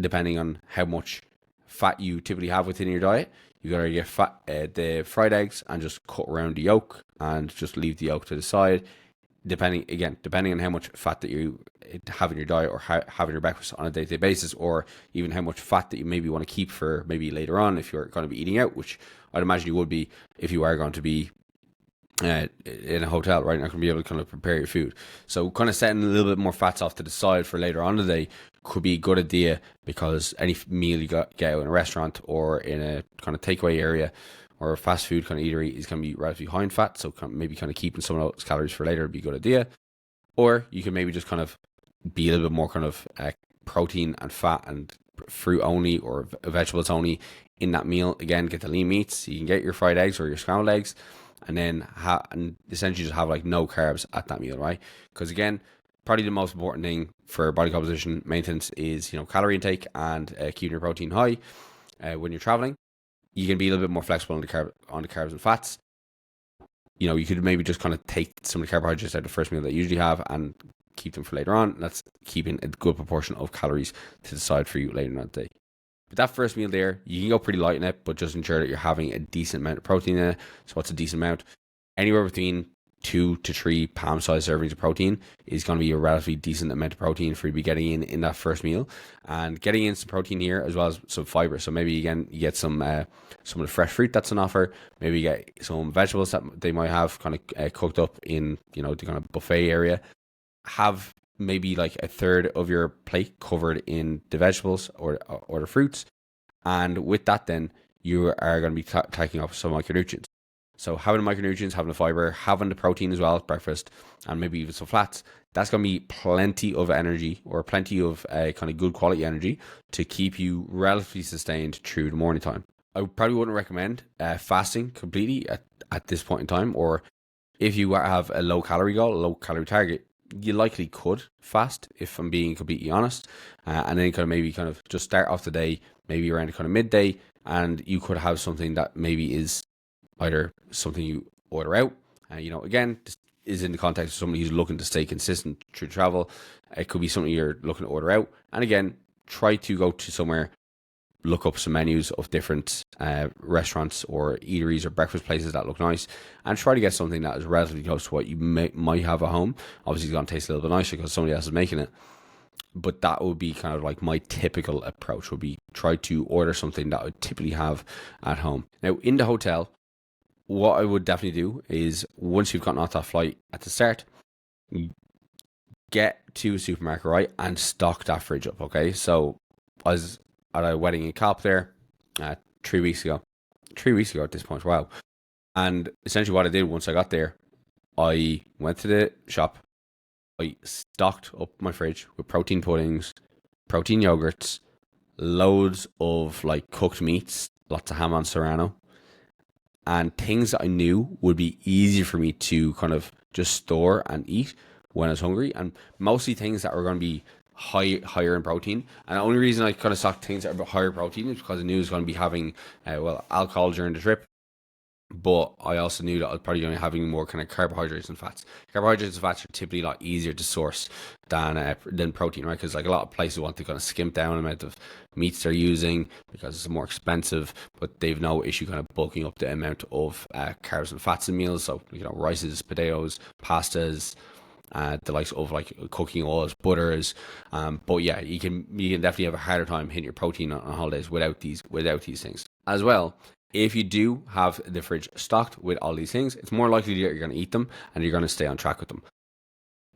depending on how much fat you typically have within your diet. You gotta get the fried eggs and just cut around the yolk and just leave the yolk to the side. Depending on how much fat that you have in your diet or have in your breakfast on a day-to-day basis, or even how much fat that you maybe want to keep for maybe later on if you're going to be eating out, which I'd imagine you would be if you are going to be in a hotel, right? Not going to be able to kind of prepare your food. So kind of setting a little bit more fats off to the side for later on in the day could be a good idea, because any meal you get out in a restaurant or in a kind of takeaway area or a fast food kind of eatery is going to be relatively high in fat. So maybe kind of keeping some of those calories for later would be a good idea. Or you can maybe just kind of be a little bit more kind of protein and fat and fruit only or vegetables only in that meal. Again, get the lean meats. You can get your fried eggs or your scrambled eggs, and then essentially just have no carbs at that meal, right? Because again, probably the most important thing for body composition maintenance is calorie intake and keeping your protein high. When you're traveling, you can be a little bit more flexible on the carbs and fats. You could maybe just kind of take some of the carbohydrates out of the first meal that you usually have and keep them for later on. That's keeping a good proportion of calories to the side for you later in that day. But that first meal there, you can go pretty light in it, but just ensure that you're having a decent amount of protein in it. So what's a decent amount? Anywhere between 2 to 3 palm-sized servings of protein is going to be a relatively decent amount of protein for you to be getting in that first meal, and getting in some protein here as well as some fiber. So maybe again you get some of the fresh fruit that's on offer. Maybe you get some vegetables that they might have kind of cooked up in the kind of buffet area. Have maybe like a third of your plate covered in the vegetables or the fruits, and with that then you are going to be taking up some micronutrients. So having the micronutrients, having the fiber, having the protein as well at breakfast, and maybe even some flats, that's going to be plenty of energy, or plenty of kind of good quality energy to keep you relatively sustained through the morning time. I probably wouldn't recommend fasting completely at this point in time, or if you have a low calorie goal, a low calorie target, you likely could fast, if I'm being completely honest, and then maybe just start off the day, maybe around kind of midday, and you could have something that maybe is either something you order out, again, this is in the context of somebody who's looking to stay consistent through travel. It could be something you're looking to order out, and again, try to go to somewhere, look up some menus of different restaurants or eateries or breakfast places that look nice, and try to get something that is relatively close to what you might have at home. Obviously, it's going to taste a little bit nicer because somebody else is making it, but that would be kind of like my typical approach, would be try to order something that I would typically have at home. Now, in the hotel, what I would definitely do is, once you've gotten off that flight at the start, get to a supermarket, right, and stock that fridge up, okay? So I was at a wedding in Calp there 3 weeks ago. 3 weeks ago at this point, wow. And essentially what I did once I got there, I went to the shop, I stocked up my fridge with protein puddings, protein yogurts, loads of like cooked meats, lots of ham on serrano, and things that I knew would be easy for me to kind of just store and eat when I was hungry, and mostly things that were going to be higher in protein. And the only reason I kind of stocked things that are a bit higher protein is because I knew I was going to be having alcohol during the trip, but I also knew that I was probably going to be having more kind of carbohydrates and fats. Carbohydrates and fats are typically a lot easier to source than protein, right? Because like a lot of places want to kind of skimp down the amount of meats they're using because it's more expensive, but they've no issue kind of bulking up the amount of carbs and fats in meals. So rices, potatoes, pastas, the likes of like cooking oils, butters, but yeah, you can definitely have a harder time hitting your protein on holidays without these things as well. If you do have the fridge stocked with all these things, it's more likely that you're going to eat them and you're going to stay on track with them.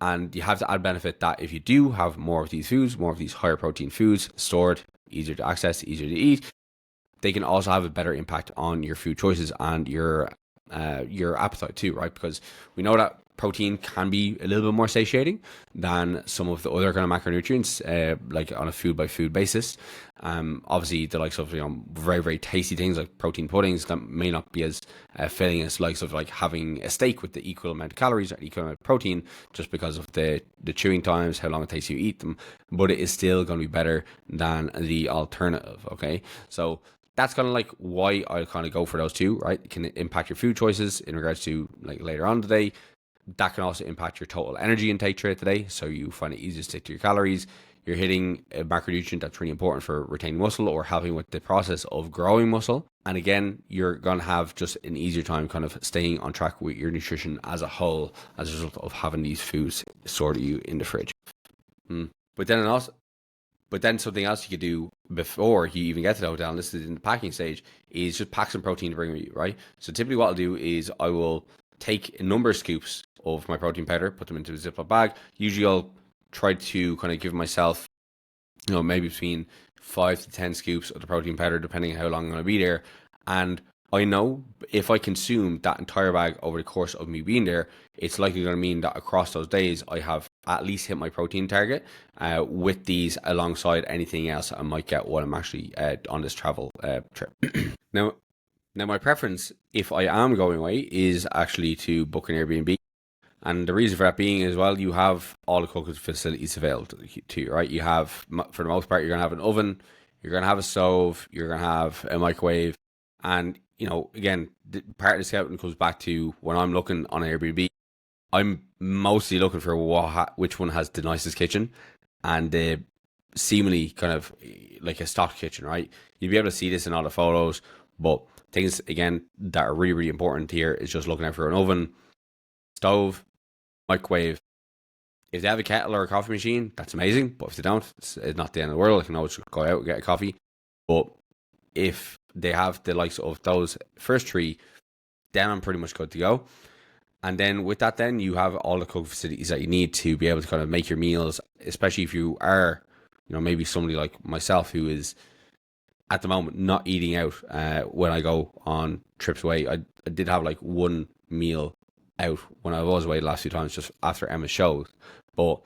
And you have to add benefit that if you do have more of these foods, more of these higher protein foods stored, easier to access, easier to eat, they can also have a better impact on your food choices and your appetite too, right? Because we know that protein can be a little bit more satiating than some of the other kind of macronutrients, like on a food by food basis. Obviously, the likes of very very tasty things like protein puddings that may not be as filling as likes of like having a steak with the equal amount of calories or equal amount of protein, just because of the chewing times, how long it takes you to eat them. But it is still going to be better than the alternative. Okay, so that's kind of like why I kind of go for those two, right? It can impact your food choices in regards to like later on today. That can also impact your total energy intake throughout the day, so you find it easier to stick to your calories. You're hitting a macronutrient that's really important for retaining muscle or helping with the process of growing muscle. And again, you're going to have just an easier time kind of staying on track with your nutrition as a whole as a result of having these foods stored to you in the fridge. But then something else you could do before you even get to the hotel, and this is in the packing stage, is just pack some protein to bring with you, right? So typically what I'll do is I will take a number of scoops of my protein powder, put them into a Ziploc bag. Usually I'll try to kind of give myself, maybe between 5 to 10 scoops of the protein powder, depending on how long I'm going to be there. And I know if I consume that entire bag over the course of me being there, it's likely going to mean that across those days, I have at least hit my protein target with these alongside anything else I might get while I'm actually on this travel trip. Now, my preference, if I am going away, is actually to book an Airbnb. And the reason for that being as well, you have all the cooking facilities available to you, right? You have, for the most part, you're going to have an oven, you're going to have a stove, you're going to have a microwave. And, again, part of the scouting comes back to when I'm looking on Airbnb, I'm mostly looking for which one has the nicest kitchen and the seemingly kind of like a stock kitchen, right? You'll be able to see this in all the photos, but things, again, that are really, really important here is just looking out for an oven, stove, microwave. If they have a kettle or a coffee machine, that's amazing. But if they don't, it's not the end of the world. I can always go out and get a coffee. But if they have the likes of those first three, then I'm pretty much good to go. And then with that, then you have all the cooking facilities that you need to be able to kind of make your meals, especially if you are, maybe somebody like myself who is at the moment not eating out when I go on trips away. I did have like one meal out when I was away the last few times, just after Emma's shows, but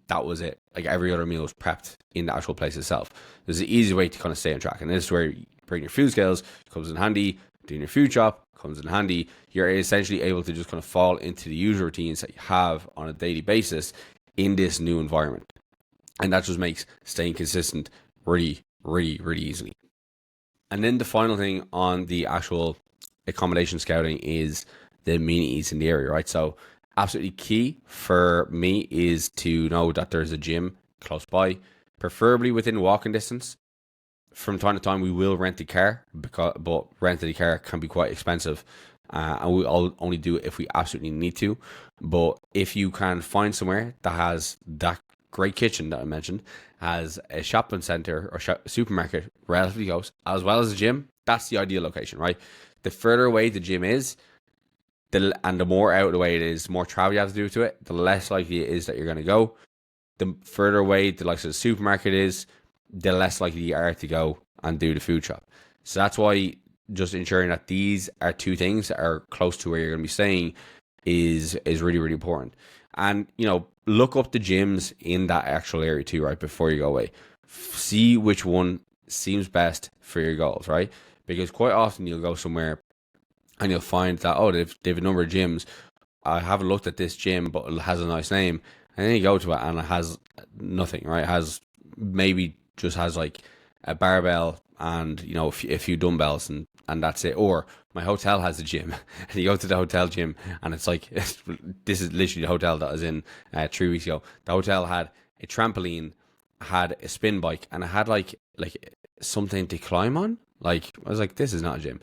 that was it. Like every other meal was prepped in the actual place itself. There's an easy way to kind of stay on track, and this is where you bring your food scales, comes in handy. Doing your food shop comes in handy. You're essentially able to just kind of fall into the usual routines that you have on a daily basis in this new environment, and that just makes staying consistent really, really, really easily. And then the final thing on the actual accommodation scouting is the amenities in the area, right? So absolutely key for me is to know that there's a gym close by, preferably within walking distance. From time to time, we will rent a car, but renting a car can be quite expensive, and we all only do it if we absolutely need to. But if you can find somewhere that has that great kitchen that I mentioned, has a shopping center or supermarket relatively close, as well as a gym, that's the ideal location, right? The further away the gym is, and the more out of the way it is, the more travel you have to do to it, the less likely it is that you're going to go. The further away the likes of the supermarket is, the less likely you are to go and do the food shop. So that's why just ensuring that these are two things that are close to where you're going to be staying is really, really important. And, look up the gyms in that actual area too, right, before you go away. See which one seems best for your goals, right? Because quite often you'll go somewhere and you'll find that, they've a number of gyms. I haven't looked at this gym, but it has a nice name. And then you go to it and it has nothing, right? It has maybe just has like a barbell and a few dumbbells and that's it. Or my hotel has a gym and you go to the hotel gym and it's like this is literally the hotel that I was in 3 weeks ago. The hotel had a trampoline, had a spin bike, and it had like something to climb on. Like I was like, this is not a gym.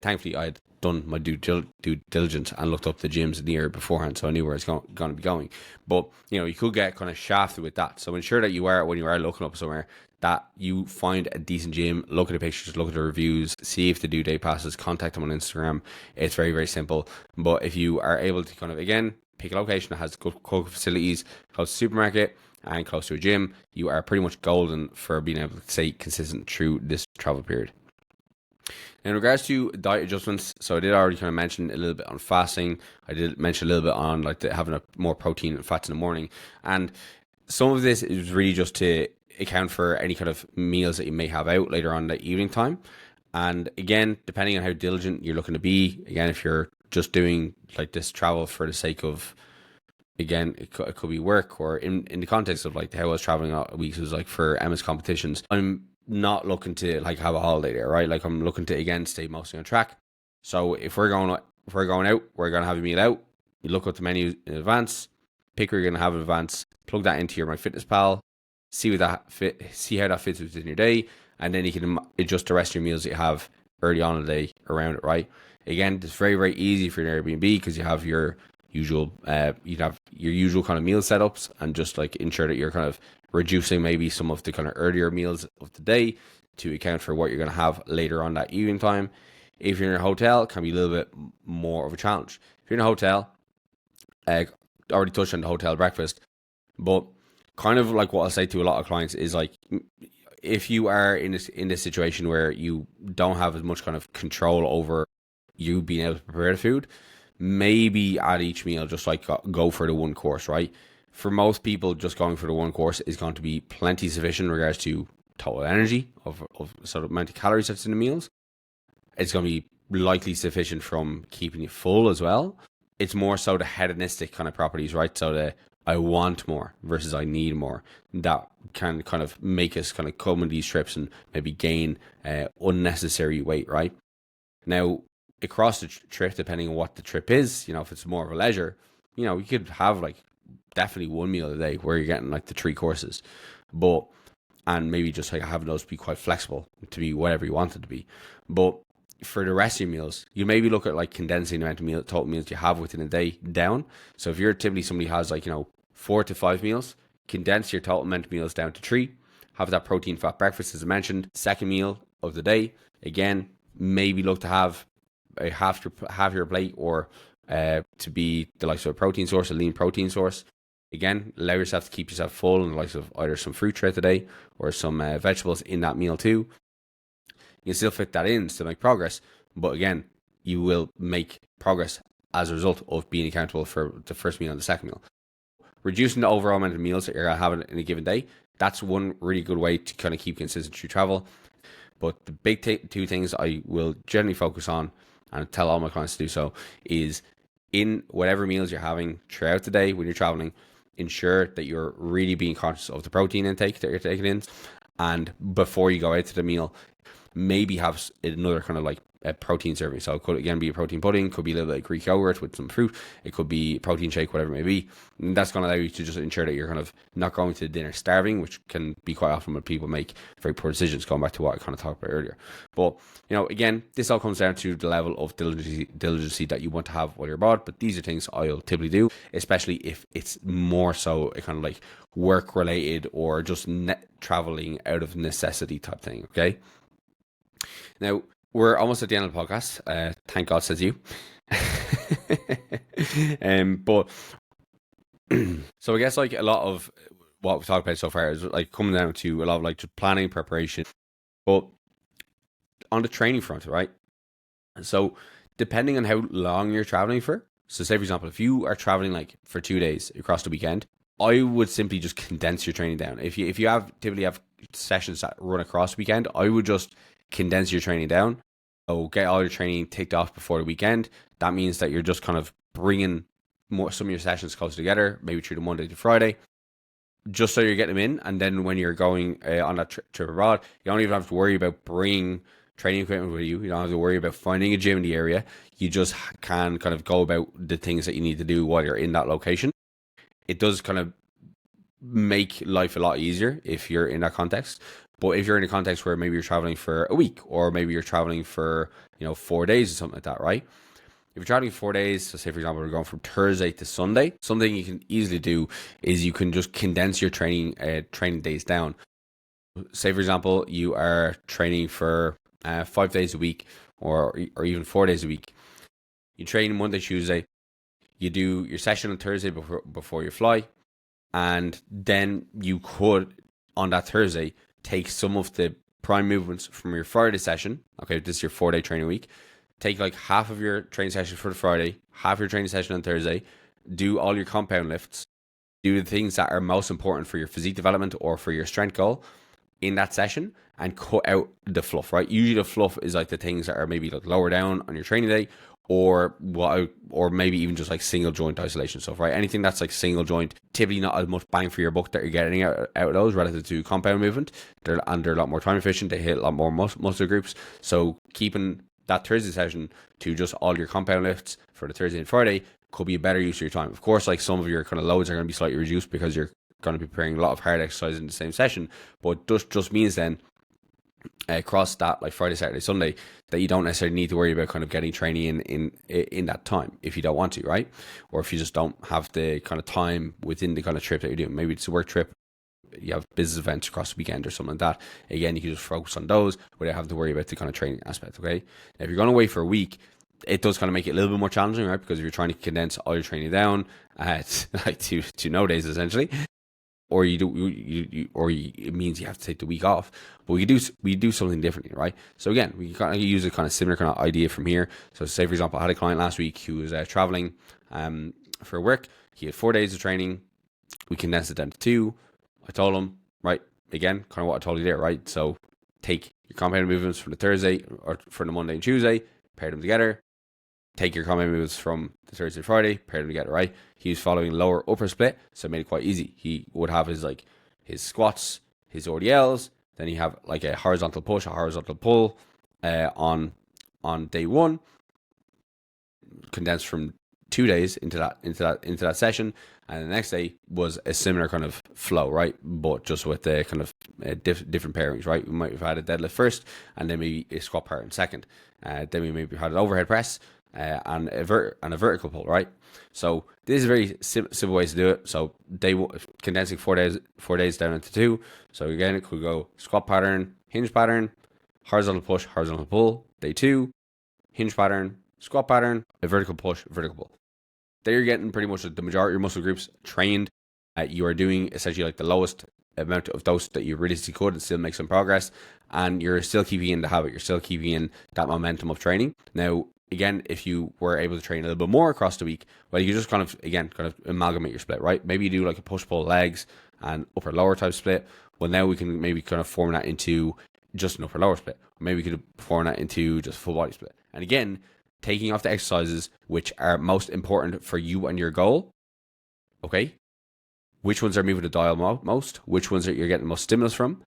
Thankfully, I had done my due diligence and looked up the gyms near beforehand, so I knew where it's going to be going. But you could get kind of shafted with that. So ensure that when you are looking up somewhere, that you find a decent gym. Look at the pictures, look at the reviews, see if they do day passes, contact them on Instagram. It's very, very simple. But if you are able to kind of again pick a location that has good facilities, close to a supermarket and close to a gym, you are pretty much golden for being able to stay consistent through this travel period. In regards to diet adjustments, so I did already kind of mention a little bit on fasting. I did mention a little bit on having a more protein and fats in the morning. And some of this is really just to account for any kind of meals that you may have out later on in the evening time. And again, depending on how diligent you're looking to be, again, if you're just doing like this travel for the sake of, again, it could be work, or in the context of like how I was traveling a week, it was like for Emma's competitions. I'm not looking to like have a holiday there, right? Like I'm looking to again stay mostly on track. So if we're going out, we're going to have a meal out. You look up the menu in advance, pick where you're going to have in advance, plug that into your MyFitnessPal, see how that fits within your day, and then you can adjust the rest of your meals that you have early on in the day around it, right? Again, it's very, very easy for an Airbnb because you have your usual kind of meal setups, and just like ensure that you're kind of reducing maybe some of the kind of earlier meals of the day to account for what you're going to have later on that evening time. If you're in a hotel, it can be a little bit more of a challenge. If you're in a hotel, already touched on the hotel breakfast, but kind of like what I'll say to a lot of clients is like, if you are in this situation where you don't have as much kind of control over you being able to prepare the food, maybe at each meal just like go for the one course, right? For most people, just going for the one course is going to be plenty sufficient in regards to total energy of sort of amount of calories that's in the meals. It's going to be likely sufficient from keeping you full as well. It's more so the hedonistic kind of properties, right? So the I want more versus I need more, that can kind of make us kind of come on these trips and maybe gain unnecessary weight, right? Now, across the trip, depending on what the trip is, if it's more of a leisure, you could have like definitely one meal a day where you're getting like the 3 courses, and maybe just like having those be quite flexible to be whatever you want it to be. But for the rest of your meals, you maybe look at like condensing the amount of total meals you have within a day down. So if you're typically somebody who has like, 4 to 5 meals, condense your total amount of meals down to 3. Have that protein fat breakfast, as I mentioned. Second meal of the day, again, maybe look to have a half your plate, or to be the likes of a protein source, a lean protein source. Again, allow yourself to keep yourself full in the likes of either some fruit throughout the day or some vegetables in that meal too. You can still fit that in, still make progress, but again, you will make progress as a result of being accountable for the first meal and the second meal. Reducing the overall amount of meals that you're having in a given day, that's one really good way to kind of keep consistent through travel. But the big two things I will generally focus on, and tell all my clients to do so, is in whatever meals you're having throughout the day when you're traveling, ensure that you're really being conscious of the protein intake that you're taking in. And before you go out to the meal, maybe have another kind of like a protein serving. So it could again be a protein pudding, could be a little bit of Greek yogurt with some fruit, it could be a protein shake, whatever it may be. And that's going to allow you to just ensure that you're kind of not going to dinner starving, which can be quite often when people make very poor decisions, going back to what I kind of talked about earlier. But again, this all comes down to the level of diligency that you want to have while you're abroad. But these are things I'll typically do, especially if it's more so a kind of like work related or just traveling out of necessity type thing. Okay. Now, we're almost at the end of the podcast. Thank God, says you. But so I guess like a lot of what we've talked about so far is like coming down to a lot of like just planning, preparation. But on the training front, right? So depending on how long you're traveling for. So say, for example, if you are traveling like for 2 days across the weekend, I would simply just condense your training down. If you typically have sessions that run across the weekend, I would just condense your training down. So get all your training ticked off before the weekend. That means that you're just kind of bringing some of your sessions closer together, maybe through the Monday to Friday, just so you're getting them in. And then when you're going on that trip abroad, you don't even have to worry about bringing training equipment with you. You don't have to worry about finding a gym in the area. You just can kind of go about the things that you need to do while you're in that location. It does kind of make life a lot easier if you're in that context. But if you're in a context where maybe you're traveling for a week, or maybe you're traveling for 4 days or something like that, right? If you're traveling 4 days, so say for example we're going from Thursday to Sunday, something you can easily do is you can just condense your training days down. Say for example you are training for 5 days a week, or even 4 days a week. You train Monday, Tuesday. You do your session on Thursday before you fly, and then you could on that Thursday take some of the prime movements from your Friday session. Okay, this is your 4-day training week. Take like half of your training session for the Friday, half your training session on Thursday. Do all your compound lifts. Do the things that are most important for your physique development or for your strength goal in that session, and cut out the fluff, right? Usually the fluff is like the things that are maybe like lower down on your training day, or maybe even just like single joint isolation stuff, right? Anything that's like single joint, typically not as much bang for your buck that you're getting out of those relative to compound movement. They're a lot more time efficient. They hit a lot more muscle groups. So keeping that Thursday session to just all your compound lifts for the Thursday and Friday could be a better use of your time. Of course, like some of your kind of loads are going to be slightly reduced because you're going to be preparing a lot of hard exercise in the same session, but just means then across that like Friday, Saturday, Sunday, that you don't necessarily need to worry about kind of getting training in that time if you don't want to, right? Or if you just don't have the kind of time within the kind of trip that you're doing. Maybe it's a work trip, you have business events across the weekend or something like that. Again, you can just focus on those without having to worry about the kind of training aspect. Okay, now, if you're going away for a week, it does kind of make it a little bit more challenging, right? Because if you're trying to condense all your training down like to no days essentially, or it means you have to take the week off. But we do something differently, right? So again, we kind of use a kind of similar kind of idea from here. So say for example, I had a client last week who was traveling for work. He had 4 days of training. We condensed it down to 2. I told him, right, again, kind of what I told you there, right? So take your compound movements from the Thursday or from the Monday and Tuesday, pair them together. Take your compound movements from the Thursday and Friday, pair them together, right? He was following lower upper split, so it made it quite easy. He would have his squats, his RDLs, then he have like a horizontal push, a horizontal pull on day 1, condensed from 2 days into that session, and the next day was a similar kind of flow, right? But just with the kind of different pairings, right? We might have had a deadlift first, and then maybe a squat pattern second. Then we maybe had an overhead press and a vertical pull, right? So this is a very simple way to do it. So condensing 4 days down into 2. So again, it could go squat pattern, hinge pattern, horizontal push, horizontal pull. Day 2, hinge pattern, squat pattern, a vertical push, vertical pull. There you're getting pretty much the majority of your muscle groups trained. You are doing essentially like the lowest amount of dose that you realistically could and still make some progress. And you're still keeping in the habit. You're still keeping in that momentum of training. Now, again, if you were able to train a little bit more across the week, well, you just kind of amalgamate your split, right? Maybe you do like a push-pull legs and upper-lower type split. Well, now we can maybe kind of form that into just an upper-lower split. Maybe we could form that into just a full-body split. And again, taking off the exercises which are most important for you and your goal, okay? Which ones are moving the dial most? Which ones are you're getting the most stimulus from?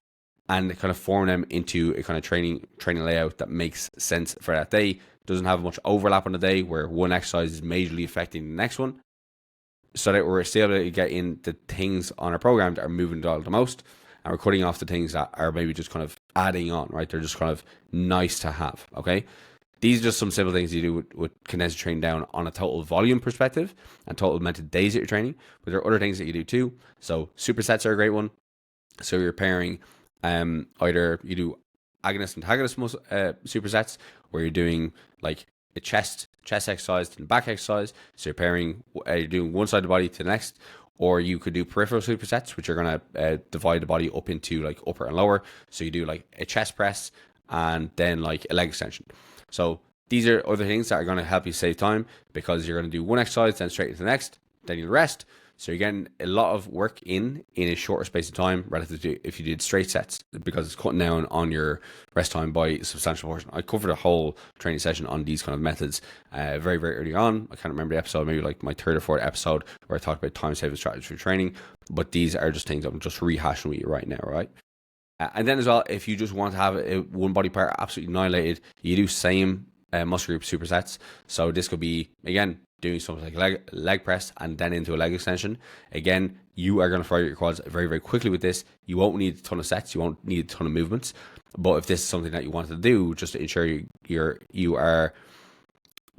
And kind of form them into a kind of training layout that makes sense for that day. Doesn't have much overlap on the day where one exercise is majorly affecting the next one. So that we're still able to get in the things on our program that are moving the dial the most. And we're cutting off the things that are maybe just kind of adding on, right? They're just kind of nice to have, okay? These are just some simple things you do with condensed training down on a total volume perspective and total amount of days that you're training. But there are other things that you do too. So supersets are a great one. So you're pairing either you do agonist and antagonist supersets where you're doing like a chest exercise and back exercise. So you're pairing, you're doing one side of the body to the next. Or you could do peripheral supersets, which are going to divide the body up into like upper and lower. So you do like a chest press and then like a leg extension. So these are other things that are going to help you save time because you're going to do one exercise, then straight into the next, then you'll rest. So you're getting a lot of work in a shorter space of time relative to if you did straight sets because it's cutting down on your rest time by a substantial portion. I covered a whole training session on these kind of methods very, very early on. I can't remember the episode, maybe like my third or fourth episode where I talked about time-saving strategies for training. But these are just things I'm just rehashing with you right now, right? And then as well, if you just want to have one body part absolutely annihilated, you do same muscle group supersets. So this could be, again, doing something like leg press and then into a leg extension. Again, you are going to fire your quads very, very quickly with this. You won't need a ton of sets. You won't need a ton of movements. But if this is something that you want to do, just to ensure you are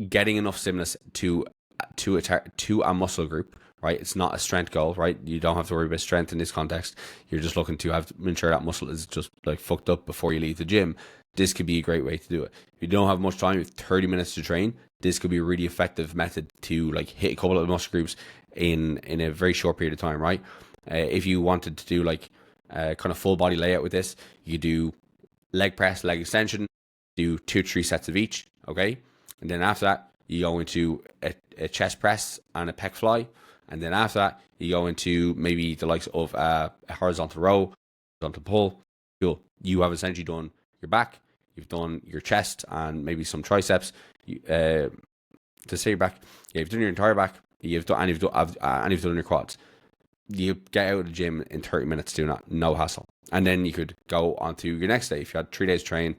getting enough stimulus to a muscle group, right? It's not a strength goal, right? You don't have to worry about strength in this context. You're just looking to ensure that muscle is just like fucked up before you leave the gym. This could be a great way to do it. If you don't have much time, you have 30 minutes to train, this could be a really effective method to like hit a couple of muscle groups in a very short period of time, right? If you wanted to do like kind of full body layout with this, you do leg press, leg extension, do 2 to 3 sets of each, okay? And then after that, you go into a chest press and a pec fly. And then after that, you go into maybe the likes of a horizontal row, horizontal pull. Cool. You have essentially done your back, you've done your chest, and maybe some triceps. To say your back, yeah, you've done your entire back. You've done your quads. You get out of the gym in 30 minutes doing that, no hassle. And then you could go on to your next day. If you had 3 days train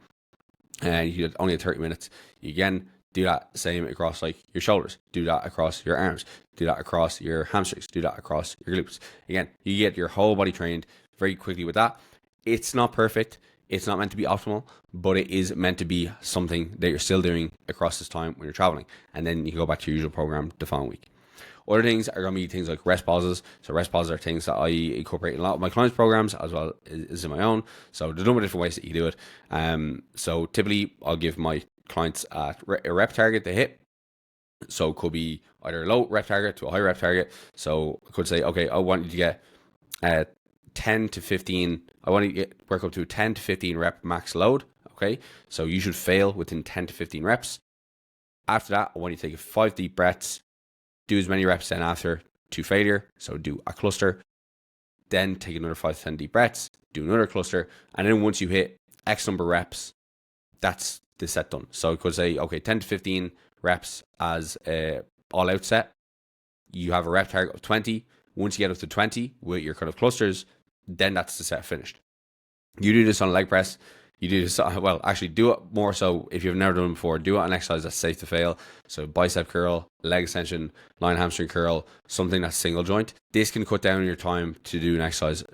and you only had 30 minutes, you again do that same across like your shoulders, do that across your arms, do that across your hamstrings, do that across your glutes. Again, you get your whole body trained very quickly with that. It's not perfect. It's not meant to be optimal, but it is meant to be something that you're still doing across this time when you're traveling. And then you can go back to your usual program the following week. Other things are going to be things like rest pauses. So rest pauses are things that I incorporate in a lot of my clients' programs as well as in my own. So there's a number of different ways that you do it. So typically I'll give my clients a rep target to hit. So it could be either a low rep target to a high rep target. So I could say, okay, I want you to get 10 to 15. I want you to work up to a 10 to 15 rep max load. Okay, so you should fail within 10 to 15 reps. After that, I want you to take 5 deep breaths. Do as many reps then after to failure. So do a cluster. Then take another 5 to 10 deep breaths. Do another cluster. And then once you hit X number of reps, that's the set done. So I could say, okay, 10 to 15 reps as a all out set. You have a rep target of 20. Once you get up to 20 with your kind of clusters, then that's the set finished. You do this on a leg press. You do this, well, actually do it more so if you've never done it before. Do it on exercise that's safe to fail. So bicep curl, leg extension, line hamstring curl, something that's single joint. This can cut down your time to do an exercise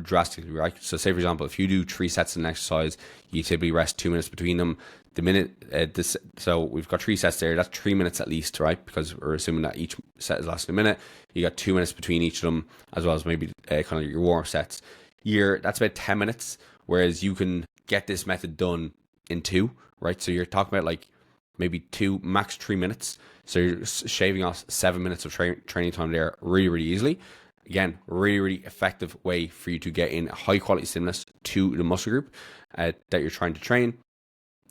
drastically, right? So say for example, if you do 3 sets in an exercise, you typically rest 2 minutes between them. The minute so we've got 3 sets there. That's 3 minutes at least, right? Because we're assuming that each set is lasting a minute. You got 2 minutes between each of them, as well as maybe kind of your warm sets. That's about 10 minutes. Whereas you can get this method done in 2, right? So you're talking about like maybe 2, max 3 minutes. So you're shaving off 7 minutes of training time there really, really easily. Again, really, really effective way for you to get in high quality stimulus to the muscle group that you're trying to train.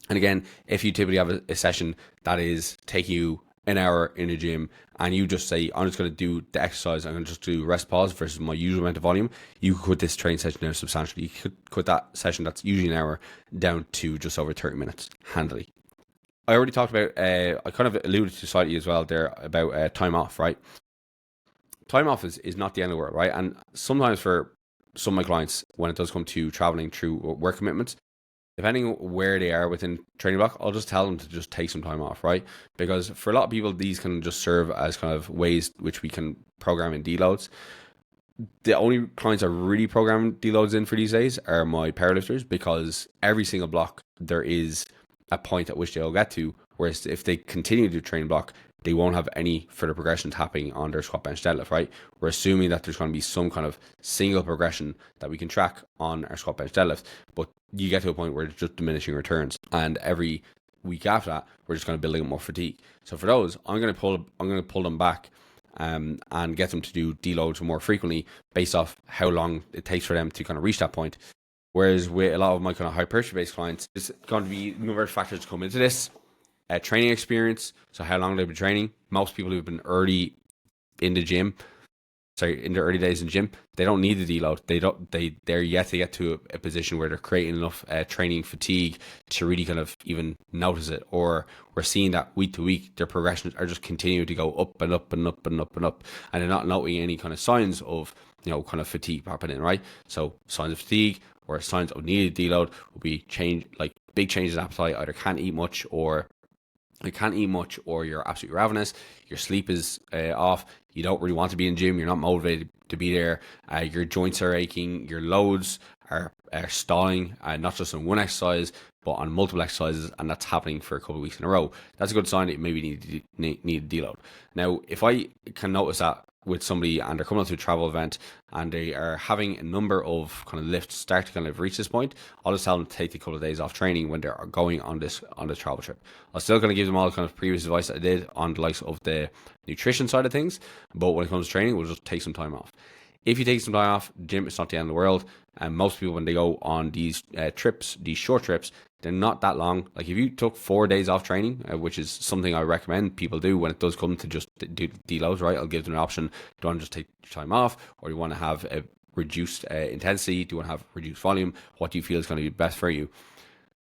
And again, if you typically have a session that is taking you an hour in the gym and you just say, I'm just going to do the exercise, I'm going to just do rest pause versus my usual amount of volume, you could cut this training session down substantially. You could cut that session that's usually an hour down to just over 30 minutes handily. I already talked about, I kind of alluded to slightly as well there about time off, right? Time off is not the end of the world, right? And sometimes for some of my clients, when it does come to traveling through work commitments, depending on where they are within training block, I'll just tell them to just take some time off, right? Because for a lot of people, these can just serve as kind of ways which we can program in deloads. The only clients I really program deloads in for these days are my powerlifters, because every single block there is a point at which they'll get to, whereas if they continue to train block, they won't have any further progressions happening on their squat, bench, deadlift, right? We're assuming that there's going to be some kind of single progression that we can track on our squat, bench, deadlift, but you get to a point where it's just diminishing returns, and every week after that, we're just going to build up more fatigue. So for those, I'm going to pull them back and get them to do deloads more frequently based off how long it takes for them to kind of reach that point. Whereas with a lot of my kind of hypertrophy based clients, it's going to be a number of factors to come into this. Training experience, so how long they've been training. Most people who've been early in the gym, in the early days in the gym, they don't need the deload. They're yet to get to a position where they're creating enough training fatigue to really kind of even notice it. Or we're seeing that week to week, their progressions are just continuing to go up and up and up and up and up, and they're not noting any kind of signs of, kind of fatigue happening, right? So signs of fatigue or signs of needed deload will be big changes in appetite. Either can't eat much, or you're absolutely ravenous, your sleep is off, you don't really want to be in the gym, you're not motivated to be there, your joints are aching, your loads are stalling, not just on one exercise, but on multiple exercises, and that's happening for a couple of weeks in a row. That's a good sign that you maybe need a deload. Now, if I can notice that with somebody and they're coming out to a travel event and they are having a number of kind of lifts start to kind of reach this point, I'll just tell them to take a couple of days off training when they're going on this travel trip. I'm still going to give them all kind of previous advice that I did on the likes of the nutrition side of things, but when it comes to training, we'll just take some time off. If you take some time off, gym, it's not the end of the world. And most people, when they go on these trips, these short trips, they're not that long. Like if you took 4 days off training, which is something I recommend people do when it does come to just do deloads, right? I'll give them an option. Do you want to just take time off, or do you want to have a reduced intensity? Do you want to have reduced volume? What do you feel is going to be best for you?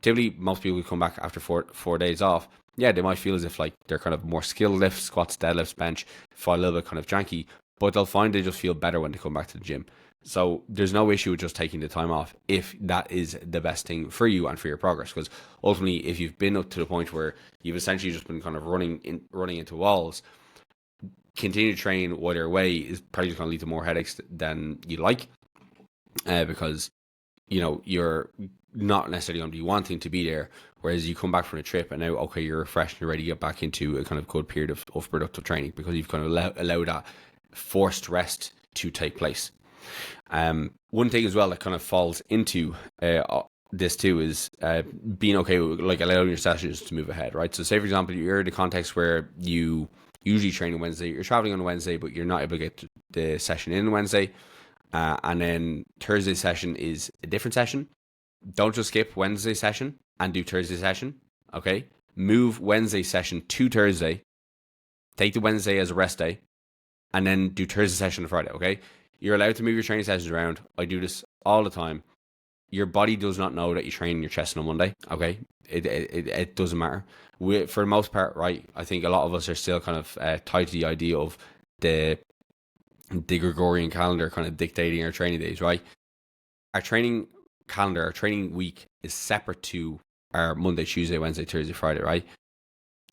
Typically, most people who come back after four days off, yeah, they might feel as if like they're kind of more skilled lifts, squats, deadlifts, bench, feel a little bit kind of janky, but they'll find they just feel better when they come back to the gym. So there's no issue with just taking the time off if that is the best thing for you and for your progress. Because ultimately, if you've been up to the point where you've essentially just been kind of running into walls, continue to train while you're away is probably just going to lead to more headaches than you like, because you're not necessarily going to be wanting to be there. Whereas you come back from a trip and now, okay, you're refreshed and you're ready to get back into a kind of good period of productive training because you've kind of allowed that forced rest to take place. One thing as well that kind of falls into this too is being okay with like allowing your sessions to move ahead, right? So say for example, you're in a context where you usually train on Wednesday, you're traveling on Wednesday, but you're not able to get the session in Wednesday, and then Thursday session is a different session. Don't just skip Wednesday session and do Thursday session, okay? Move Wednesday session to Thursday, take the Wednesday as a rest day, and then do Thursday session on Friday, okay? You're allowed to move your training sessions around. I do this all the time. Your body does not know that you're training your chest on a Monday, okay? It doesn't matter. For the most part, right, I think a lot of us are still kind of tied to the idea of the Gregorian calendar kind of dictating our training days, right? Our training calendar, our training week is separate to our Monday, Tuesday, Wednesday, Thursday, Friday, right?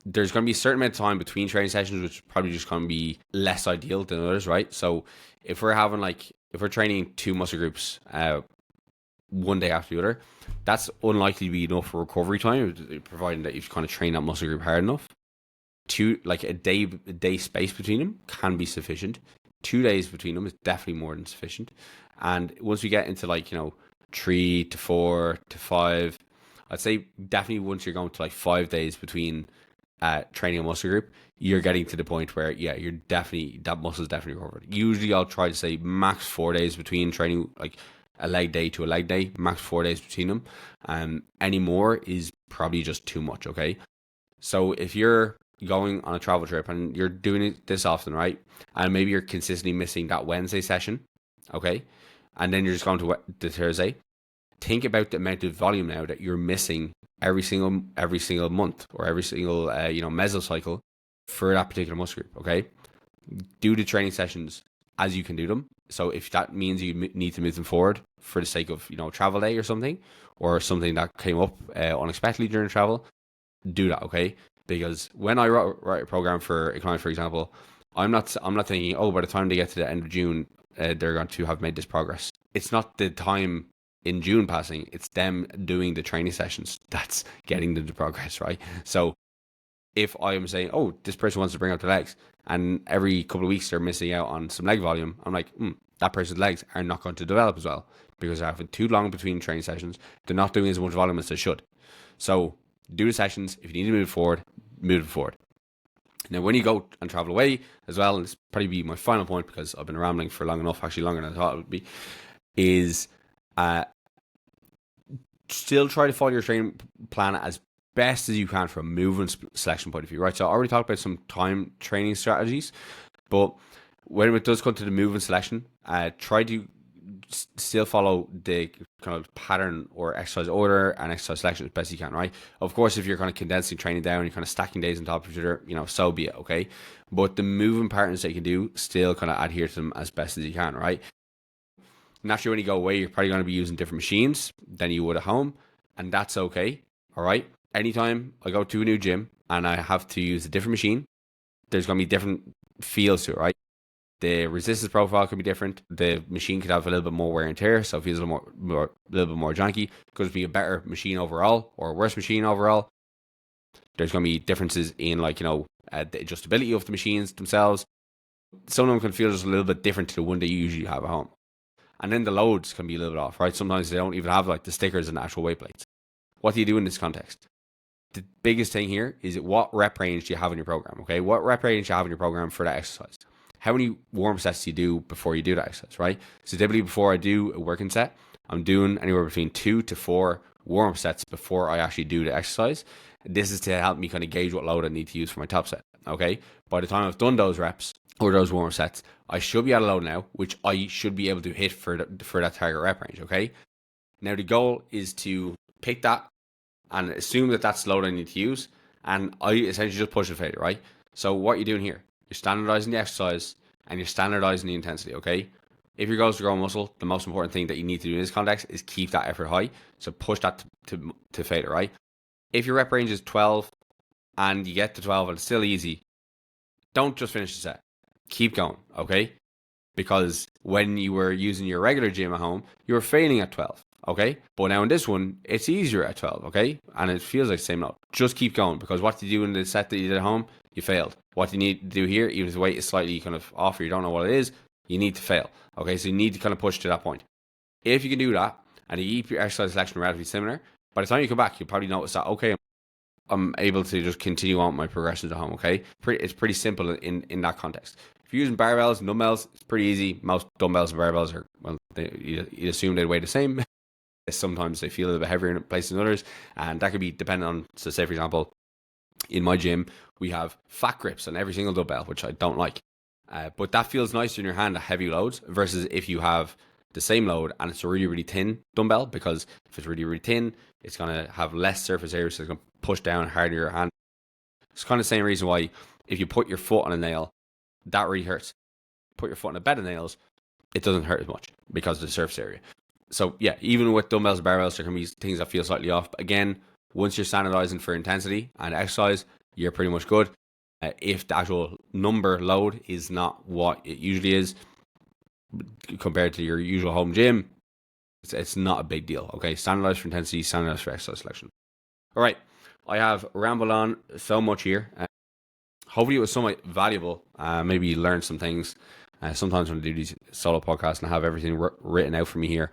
There's going to be a certain amount of time between training sessions, which is probably just going to be less ideal than others, right? So if we're training two muscle groups one day after the other, that's unlikely to be enough for recovery time, providing that you've kind of trained that muscle group hard enough. A day space between them can be sufficient. 2 days between them is definitely more than sufficient. And once we get into 3 to 4 to 5, I'd say definitely once you're going to 5 days between training a muscle group, you're getting to the point where that muscle is definitely recovered. Usually I'll try to say max 4 days between training, a leg day to a leg day, max 4 days between them. Any more is probably just too much. Okay, so if you're going on a travel trip and you're doing it this often, right, and maybe you're consistently missing that Wednesday session, okay, and then you're just going to the Thursday, think about the amount of volume now that you're missing every single month or every single mesocycle for that particular muscle group. Okay, do the training sessions as you can do them. So if that means you need to move them forward for the sake of travel day or something that came up unexpectedly during travel, do that. Okay, because when I write a program for a client, for example, I'm not thinking, oh, by the time they get to the end of June, they're going to have made this progress. It's not the time in June passing, it's them doing the training sessions that's getting them to progress, right? So if I'm saying, oh, this person wants to bring up the legs, and every couple of weeks they're missing out on some leg volume, I'm like, that person's legs are not going to develop as well because they're having too long between training sessions. They're not doing as much volume as they should. So do the sessions. If you need to move forward, move it forward. Now, when you go and travel away as well, and this probably be my final point because I've been rambling for long enough, actually longer than I thought it would be, is still try to follow your training plan as best as you can from a movement selection point of view, right? So I already talked about some time training strategies, but when it does come to the movement selection, try to still follow the kind of pattern or exercise order and exercise selection as best you can, right? Of course, if you're kind of condensing training down, you're kind of stacking days on top of each other, so be it, okay? But the movement patterns that you can do, still kind of adhere to them as best as you can, right? Naturally, when you go away, you're probably going to be using different machines than you would at home, and that's okay, all right? Anytime I go to a new gym and I have to use a different machine, there's going to be different feels to it, right? The resistance profile could be different. The machine could have a little bit more wear and tear, so it feels a little bit more janky. Could be a better machine overall or a worse machine overall. There's going to be differences in the adjustability of the machines themselves. Some of them can feel just a little bit different to the one that you usually have at home. And then the loads can be a little bit off, right? Sometimes they don't even have the stickers and the actual weight plates. What do you do in this context? The biggest thing here is what rep range do you have in your program, okay? What rep range do you have in your program for that exercise? How many warm sets do you do before you do that exercise, right? So typically before I do a working set, I'm doing anywhere between 2 to 4 warm sets before I actually do the exercise. This is to help me kind of gauge what load I need to use for my top set, okay? By the time I've done those reps or those warm sets, I should be at a load now, which I should be able to hit for that target rep range, okay? Now the goal is to pick that and assume that that's the load I need to use, and I essentially just push it failure, right? So what you're doing here, you're standardizing the exercise and you're standardizing the intensity, okay? If your goal is to grow muscle, the most important thing that you need to do in this context is keep that effort high. So push that to failure, right? If your rep range is 12 and you get to 12 and it's still easy, don't just finish the set. Keep going, okay? Because when you were using your regular gym at home, you were failing at 12, okay? But now in this one, it's easier at 12, okay? And it feels like the same load. Just keep going, because what you do in the set that you did at home, you failed. What you need to do here, even if the weight is slightly kind of off or you don't know what it is, you need to fail, okay? So you need to kind of push to that point. If you can do that, and you keep your exercise selection relatively similar, by the time you come back, you'll probably notice that, okay, I'm able to just continue on my progressions at home, okay? It's pretty simple in that context. If you're using barbells and dumbbells, it's pretty easy. Most dumbbells and barbells are, well, you assume they weigh the same. Sometimes they feel a little bit heavier in places than others, and that could be dependent on, so say for example, in my gym, we have fat grips on every single dumbbell, which I don't like. But that feels nicer in your hand at heavy loads versus if you have the same load and it's a really, really thin dumbbell, because if it's really, really thin, it's going to have less surface area, so it's going to push down harder your hand. It's kind of the same reason why if you put your foot on a nail, that really hurts. Put your foot on a bed of nails, it doesn't hurt as much because of the surface area. So yeah, even with dumbbells and barbells, there can be things that feel slightly off. But again, once you're standardizing for intensity and exercise, you're pretty much good. If the actual number load is not what it usually is compared to your usual home gym, it's not a big deal. Okay, standardize for intensity, standardize for exercise selection. All right, I have rambled on so much here. Hopefully, it was somewhat valuable. Maybe you learned some things. Sometimes when I do these solo podcasts and I have everything written out for me here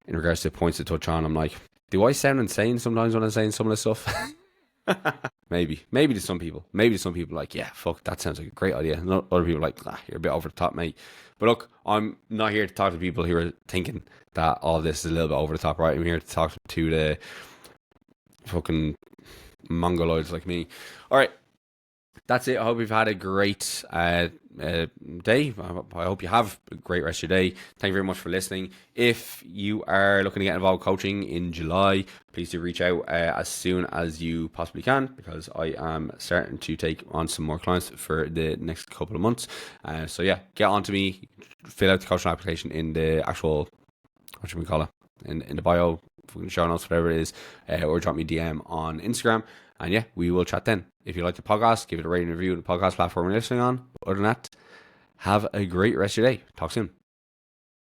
in regards to points to touch on, I'm like, do I sound insane sometimes when I'm saying some of this stuff? Maybe to some people. Maybe to some people, like, yeah, fuck, that sounds like a great idea. And other people are like, you're a bit over the top, mate. But look, I'm not here to talk to people who are thinking that all of this is a little bit over the top, right? I'm here to talk to the fucking mongoloids like me. All right, that's it. I hope you've had a great day. I hope you have a great rest of your day. Thank you very much for listening. If you are looking to get involved coaching in July, please do reach out as soon as you possibly can, because I am starting to take on some more clients for the next couple of months. So yeah, get on to me, fill out the coaching application in the actual, what should we call it, in the bio, show notes, whatever it is, or drop me a DM on Instagram. And yeah, we will chat then. If you like the podcast, give it a rating and review on the podcast platform you're listening on. Other than that, have a great rest of your day. Talk soon.